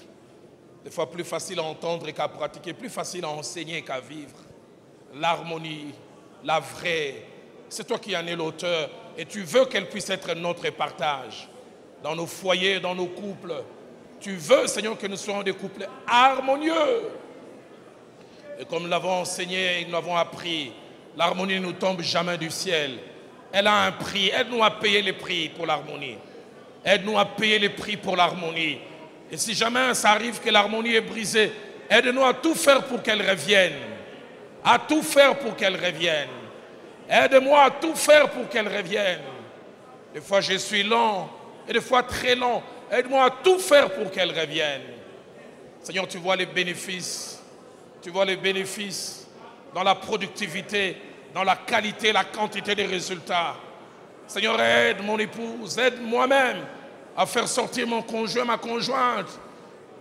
Des fois plus facile à entendre qu'à pratiquer, plus facile à enseigner qu'à vivre. L'harmonie, la vraie, c'est toi qui en es l'auteur et tu veux qu'elle puisse être notre partage dans nos foyers, dans nos couples. Tu veux, Seigneur, que nous soyons des couples harmonieux. Et comme nous l'avons enseigné et nous l'avons appris, l'harmonie ne nous tombe jamais du ciel. Elle a un prix. Aide-nous à payer les prix pour l'harmonie. Aide-nous à payer les prix pour l'harmonie. Et si jamais ça arrive que l'harmonie est brisée, aide-nous à tout faire pour qu'elle revienne. À tout faire pour qu'elle revienne. Aide-moi à tout faire pour qu'elle revienne. Des fois je suis lent et des fois très lent. Aide-moi à tout faire pour qu'elle revienne. Seigneur, tu vois les bénéfices. Tu vois les bénéfices dans la productivité, dans la qualité, la quantité des résultats. Seigneur, aide mon épouse, aide moi-même à faire sortir mon conjoint, ma conjointe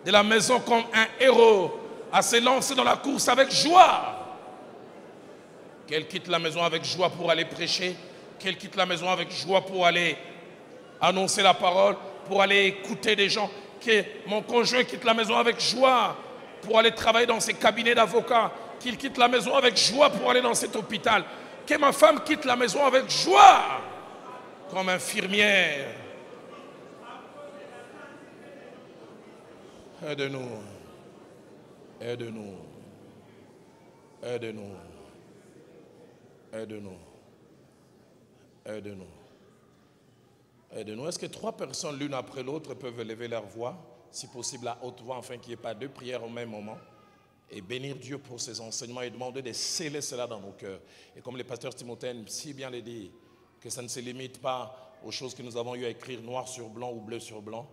de la maison comme un héros, à se lancer dans la course avec joie. Qu'elle quitte la maison avec joie pour aller prêcher, qu'elle quitte la maison avec joie pour aller annoncer la parole, pour aller écouter des gens, que mon conjoint quitte la maison avec joie pour aller travailler dans ses cabinets d'avocats, qu'il quitte la maison avec joie pour aller dans cet hôpital, que ma femme quitte la maison avec joie comme infirmière. Aide-nous, aide-nous, aide-nous, aide-nous, aide-nous, aide-nous. Est-ce que 3 personnes l'une après l'autre peuvent élever leur voix, si possible à haute voix, afin qu'il n'y ait pas 2 prières au même moment, et bénir Dieu pour ses enseignements et demander de sceller cela dans nos cœurs. Et comme le pasteur Timothée si bien le dit, que ça ne se limite pas aux choses que nous avons eu à écrire noir sur blanc ou bleu sur blanc,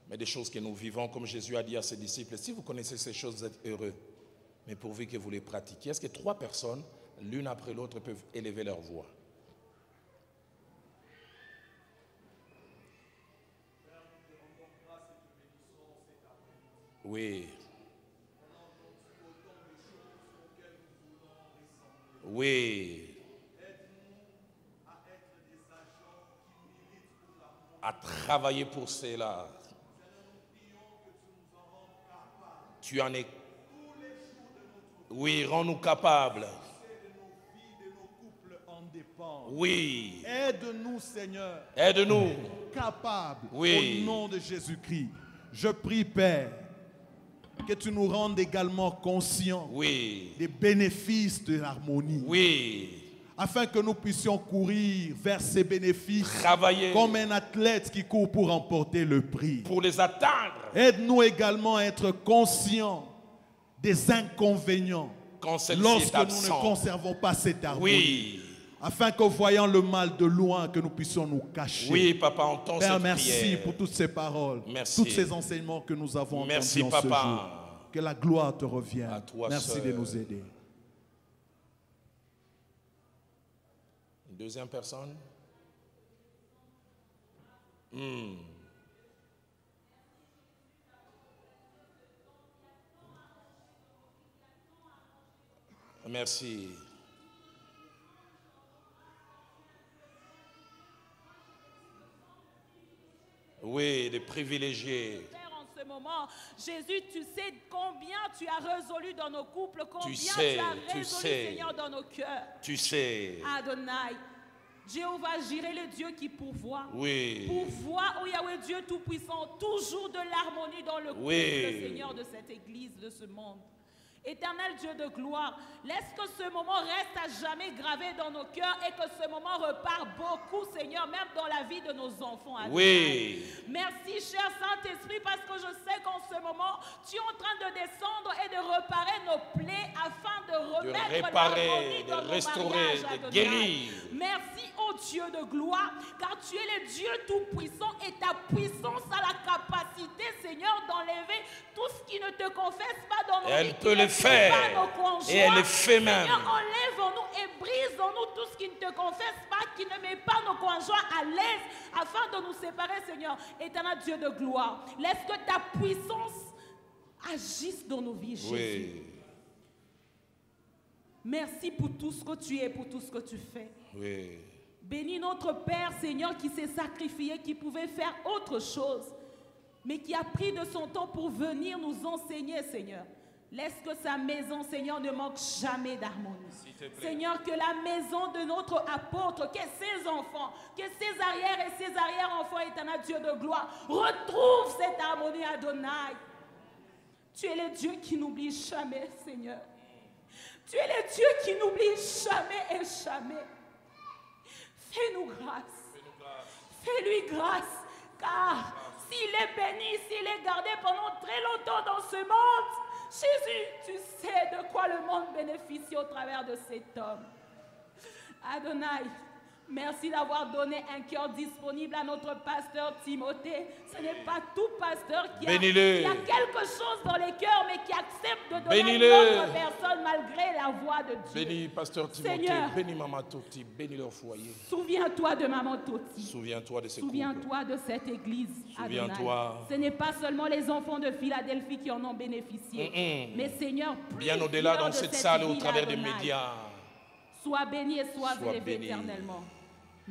mais des choses que nous vivons, comme Jésus a dit à ses disciples. Si vous connaissez ces choses, vous êtes heureux, mais pourvu que vous les pratiquiez. Est-ce que 3 personnes, l'une après l'autre, peuvent élever leur voix? Oui. Oui. À travailler pour cela. Tu en es. Oui, rends-nous capables. Oui. Aide-nous, Seigneur. Aide-nous. Capables. Oui. Au nom de Jésus-Christ. Je prie, Père, que tu nous rendes également conscients des bénéfices de l'harmonie. Oui. Afin que nous puissions courir vers ces bénéfices. Travailler. Comme un athlète qui court pour remporter le prix. Pour les atteindre. Aide-nous également à être conscients des inconvénients lorsque nous ne conservons pas cette harmonie. Oui. Afin que voyant le mal de loin, que nous puissions nous cacher. Oui, papa, entends Père, cette merci prière. pour toutes ces paroles, merci. tous ces enseignements que nous avons merci, entendus en papa. ce jour. Que la gloire te revienne. À toi merci seul. de nous aider. Une deuxième personne? Merci. Oui, des privilégiés. En ce moment, Jésus, tu sais combien tu as résolu dans nos couples, combien tu as résolu, Seigneur, dans nos cœurs. Tu sais. Adonai, Jéhovah Jireh, le Dieu qui pourvoit. Oui. Pourvoit, oh Yahweh Dieu Tout-Puissant, toujours de l'harmonie dans le couple, Seigneur, de cette église, de ce monde. Éternel Dieu de gloire, laisse que ce moment reste à jamais gravé dans nos cœurs et que ce moment repart beaucoup, Seigneur, même dans la vie de nos enfants. Oui. Merci, cher Saint-Esprit, parce que je sais qu'en ce moment, tu es en train de descendre et de réparer nos plaies afin de remettre l'harmonie dans nos mariages, de guérir. Merci, ô Dieu de gloire, car tu es le Dieu tout-puissant et ta puissance a la capacité, Seigneur, d'enlever tout ce qui ne te confesse pas dans nos vies. Elle peut le faire et elle le fait même. Seigneur, enlève-nous et brise-nous tout ce qui ne te confesse pas, qui ne met pas nos conjoints à l'aise, afin de nous séparer, Seigneur. Éternel Dieu de gloire, laisse que ta puissance agisse dans nos vies, Jésus. Oui. Merci pour tout ce que tu es, pour tout ce que tu fais. Oui. Bénis notre Père, Seigneur, qui s'est sacrifié, qui pouvait faire autre chose, mais qui a pris de son temps pour venir nous enseigner, Seigneur. Laisse que sa maison, Seigneur, ne manque jamais d'harmonie. Seigneur, que la maison de notre apôtre, que ses enfants, que ses arrières et ses arrière-enfants, éternel Dieu de gloire, retrouvent cette harmonie, Adonai. Tu es le Dieu qui n'oublie jamais, Seigneur. Tu es le Dieu qui n'oublie jamais et jamais. Fais-nous grâce. Fais-lui grâce, car s'il est béni, s'il est gardé pendant très longtemps dans ce monde, Jésus, tu sais de quoi le monde bénéficie au travers de cet homme. Adonai, merci d'avoir donné un cœur disponible à notre pasteur Timothée. Ce n'est pas tout pasteur qui a quelque chose dans les cœurs, mais qui accepte de donner à d'autres personnes malgré la voix de Dieu. Bénis pasteur Timothée, Seigneur, bénis maman Toti, bénis leur foyer. Souviens-toi de maman Toti. Souviens-toi de ces Souviens-toi de cette église. Souviens-toi. Ce n'est pas seulement les enfants de Philadelphie qui en ont bénéficié, mais Seigneur, bien au-delà dans cette salle au travers des médias. Sois béni et sois élevé éternellement.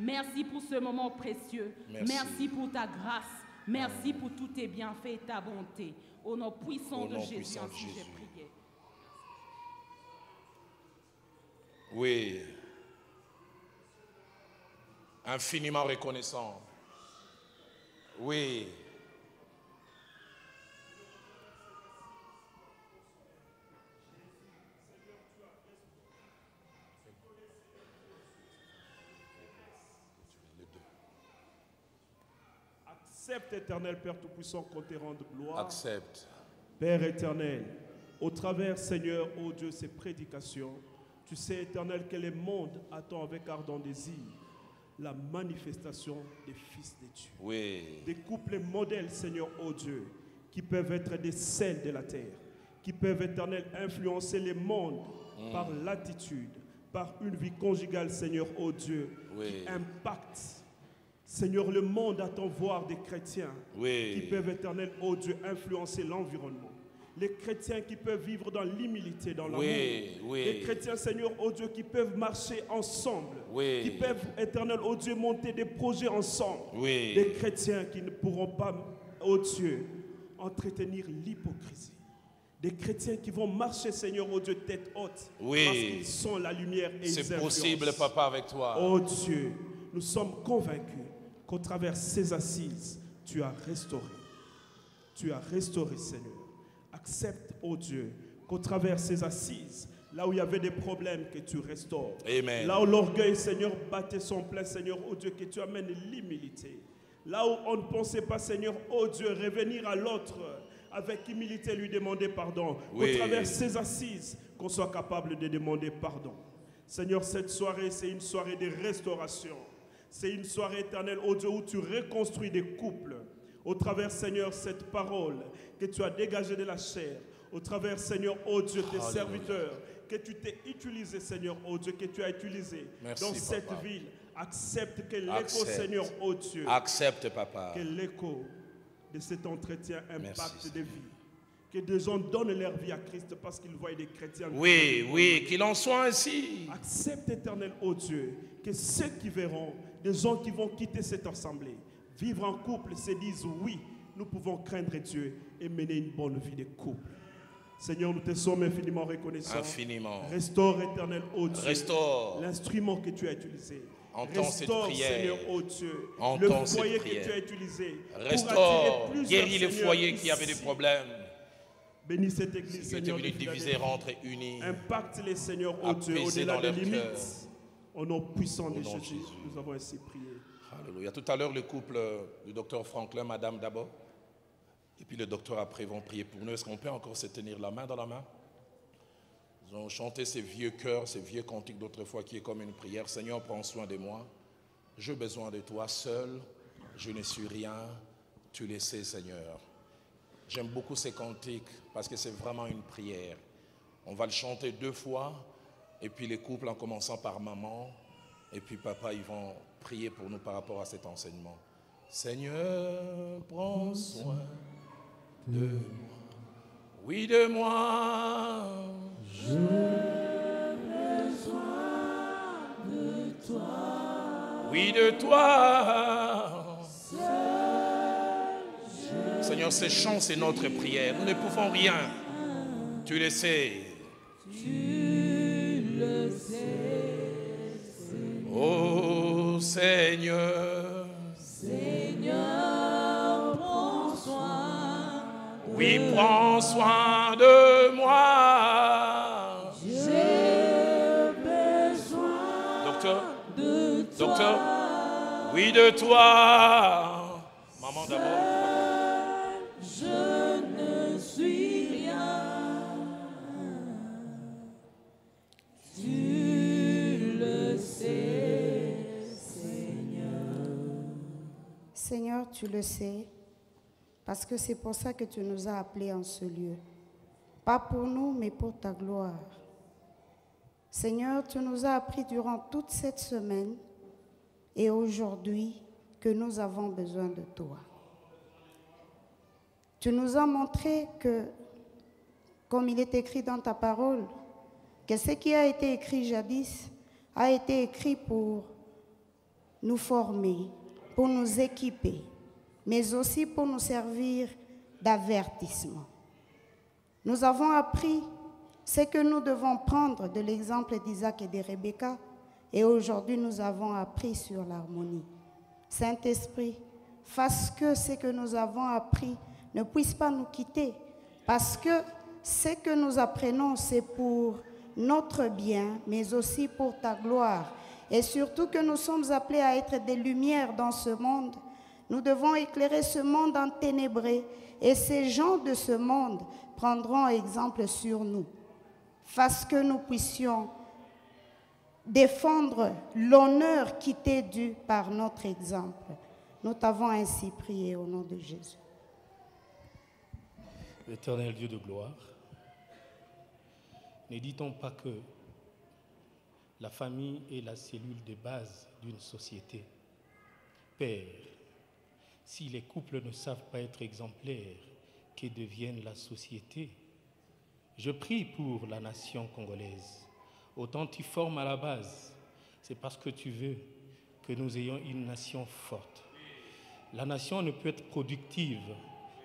Merci pour ce moment précieux. Merci pour ta grâce. Merci pour tous tes bienfaits et ta bonté. Au nom puissant de Jésus, ainsi j'ai prié. Oui. Infiniment reconnaissant. Oui. Accepte, éternel Père Tout-Puissant, qu'on te rende gloire. Accepte. Père éternel, au travers, Seigneur, ô Dieu, ces prédications, tu sais, éternel, que le monde attend avec ardent désir la manifestation des fils de Dieu. Oui. Des couples modèles, Seigneur, ô Dieu, qui peuvent être des sels de la terre, qui peuvent, éternel, influencer le monde par l'attitude, par une vie conjugale, Seigneur, ô Dieu, qui impacte. Seigneur, le monde attend voir des chrétiens qui peuvent, éternel, ô Dieu, influencer l'environnement. Les chrétiens qui peuvent vivre dans l'humilité, dans l'amour. Les chrétiens, Seigneur, ô Dieu, qui peuvent marcher ensemble. Qui peuvent, éternel, ô Dieu, monter des projets ensemble. Des chrétiens qui ne pourront pas, ô Dieu, entretenir l'hypocrisie. Des chrétiens qui vont marcher, Seigneur, ô Dieu, tête haute. Parce qu'ils sont la lumière et ils influencent. C'est possible, Papa, avec toi. Ô Dieu, nous sommes convaincus qu'au travers de ces assises, tu as restauré. Tu as restauré, Seigneur. Accepte, ô Dieu, qu'au travers de ces assises, là où il y avait des problèmes, que tu restaures. Amen. Là où l'orgueil, Seigneur, battait son plein, Seigneur, ô Dieu, que tu amènes l'humilité. Là où on ne pensait pas, Seigneur, ô Dieu, revenir à l'autre avec humilité, lui demander pardon. Au travers de ces assises, qu'on soit capable de demander pardon. Seigneur, cette soirée, c'est une soirée de restauration. C'est une soirée éternelle, ô Dieu, où tu reconstruis des couples. Au travers, Seigneur, cette parole que tu as dégagée de la chair. Au travers, Seigneur, ô Dieu, tes serviteurs, que tu t'es utilisé, Seigneur, ô Dieu, que tu as utilisé dans cette ville. Accepte que l'écho, Seigneur, ô Dieu. Accepte, Papa. Que l'écho de cet entretien impacte des vies. Que des gens donnent leur vie à Christ parce qu'ils voient des chrétiens. Oui, qu'il en soit ainsi. Accepte, éternel, ô Dieu, que ceux qui verront, des gens qui vont quitter cette assemblée, vivre en couple, se disent oui, nous pouvons craindre Dieu et mener une bonne vie de couple. Seigneur, nous te sommes infiniment reconnaissants. Infiniment. Restaure, éternel, ô Dieu, restaure l'instrument que tu as utilisé. Entends restaure, cette prière. Seigneur, ô Dieu, Entends le foyer cette prière. que tu as utilisé. Restaure, guéris les foyers qui avaient des problèmes. Bénis cette église, Celui qui Seigneur. était venu diviser, rendre unis. Impacte les Seigneurs, oh Dieu, Apaiser au-delà dans des leur limites. cœur. Au nom puissant de Au nom de Jésus, Jésus. nous avons ainsi prié. Alléluia. Tout à l'heure, le couple du docteur Franklin, madame d'abord, et puis le docteur après vont prier pour nous. Est-ce qu'on peut encore se tenir la main dans la main? Nous allons chanter ces vieux chœurs, ces vieux cantiques d'autrefois qui est comme une prière. Seigneur, prends soin de moi. J'ai besoin de toi seul. Je ne suis rien. Tu le sais, Seigneur. J'aime beaucoup ces cantiques parce que c'est vraiment une prière. On va le chanter 2 fois. Et puis les couples, en commençant par maman et puis papa, ils vont prier pour nous par rapport à cet enseignement. Seigneur, prends soin de moi. Oui, de moi. J'ai besoin de toi. Oui, de toi. Seigneur, ces chants, c'est notre prière. Nous ne pouvons rien. Tu le sais. Tu le sais. Oh Seigneur. Seigneur, prends soin. Oui, prends soin de moi. J'ai besoin Docteur. de toi. Docteur. Oui, de toi. Maman d'abord. Je ne suis rien. Tu le sais, Seigneur. Seigneur, tu le sais, parce que c'est pour ça que tu nous as appelés en ce lieu. Pas pour nous, mais pour ta gloire. Seigneur, tu nous as appris durant toute cette semaine et aujourd'hui que nous avons besoin de toi. Tu nous as montré que, comme il est écrit dans ta parole, que ce qui a été écrit jadis a été écrit pour nous former, pour nous équiper, mais aussi pour nous servir d'avertissement. Nous avons appris ce que nous devons prendre de l'exemple d'Isaac et de Rebecca, et aujourd'hui nous avons appris sur l'harmonie. Saint-Esprit, fasse que ce que nous avons appris ne puisse pas nous quitter, parce que ce que nous apprenons, c'est pour notre bien, mais aussi pour ta gloire. Et surtout que nous sommes appelés à être des lumières dans ce monde. Nous devons éclairer ce monde enténébré, et ces gens de ce monde prendront exemple sur nous. Fasse que nous puissions défendre l'honneur qui t'est dû par notre exemple. Nous t'avons ainsi prié au nom de Jésus. Éternel Dieu de gloire, ne dit-on pas que la famille est la cellule de base d'une société? Père, si les couples ne savent pas être exemplaires, que devienne la société? Je prie pour la nation congolaise. Autant tu formes à la base, c'est parce que tu veux que nous ayons une nation forte. La nation ne peut être productive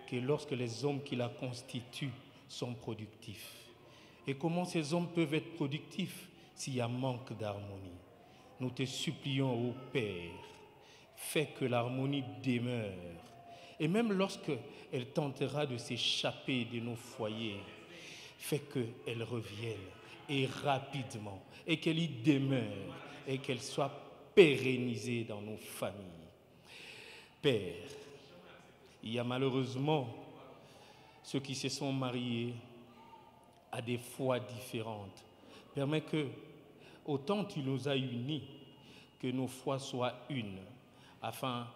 que lorsque les hommes qui la constituent sont productifs. Et comment ces hommes peuvent être productifs s'il y a manque d'harmonie? Nous te supplions, ô Père, fais que l'harmonie demeure. Et même lorsqu'elle tentera de s'échapper de nos foyers, fais qu'elle revienne, et rapidement, et qu'elle y demeure, et qu'elle soit pérennisée dans nos familles. Père, il y a malheureusement ceux qui se sont mariés à des foi différentes. Permets que, autant tu nous as unis, que nos foi soient une, afin,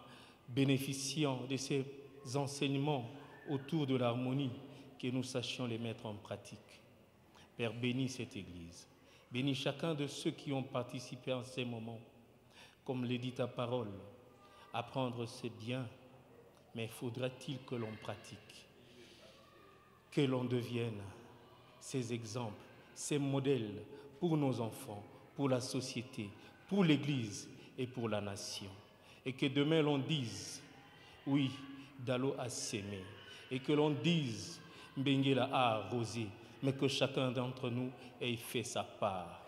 bénéficiant de ces enseignements autour de l'harmonie, que nous sachions les mettre en pratique. Père, bénis cette Église. Bénis chacun de ceux qui ont participé en ces moments. Comme le dit ta parole, apprendre c'est bien, mais faudra-t-il que l'on pratique, que l'on devienne ces exemples, ces modèles pour nos enfants, pour la société, pour l'Église et pour la nation. Et que demain l'on dise, oui, Dalo a sémé, et que l'on dise, Mbengela a arrosé, mais que chacun d'entre nous ait fait sa part.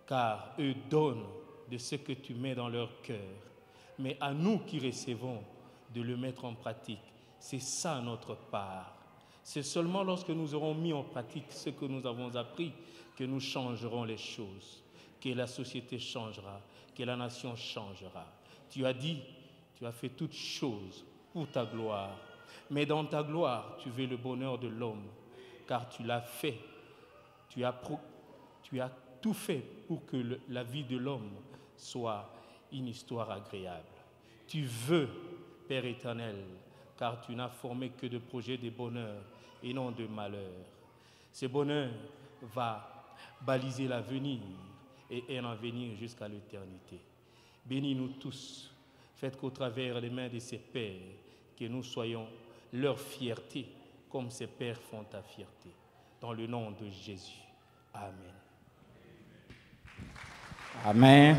Car eux donnent de ce que tu mets dans leur cœur, mais à nous qui recevons de le mettre en pratique, c'est ça notre part. C'est seulement lorsque nous aurons mis en pratique ce que nous avons appris que nous changerons les choses, que la société changera, que la nation changera. Tu as dit, tu as fait toutes choses pour ta gloire. Mais dans ta gloire, tu veux le bonheur de l'homme, car tu l'as fait. Tu as tout fait pour que la vie de l'homme soit une histoire agréable. Tu veux, Père éternel, car tu n'as formé que de projets de bonheur et non de malheur. Ce bonheur va baliser l'avenir et en venir jusqu'à l'éternité. Bénis-nous tous. Faites qu'au travers des mains de ces pères, que nous soyons leur fierté, comme ces pères font ta fierté. Dans le nom de Jésus. Amen. Amen.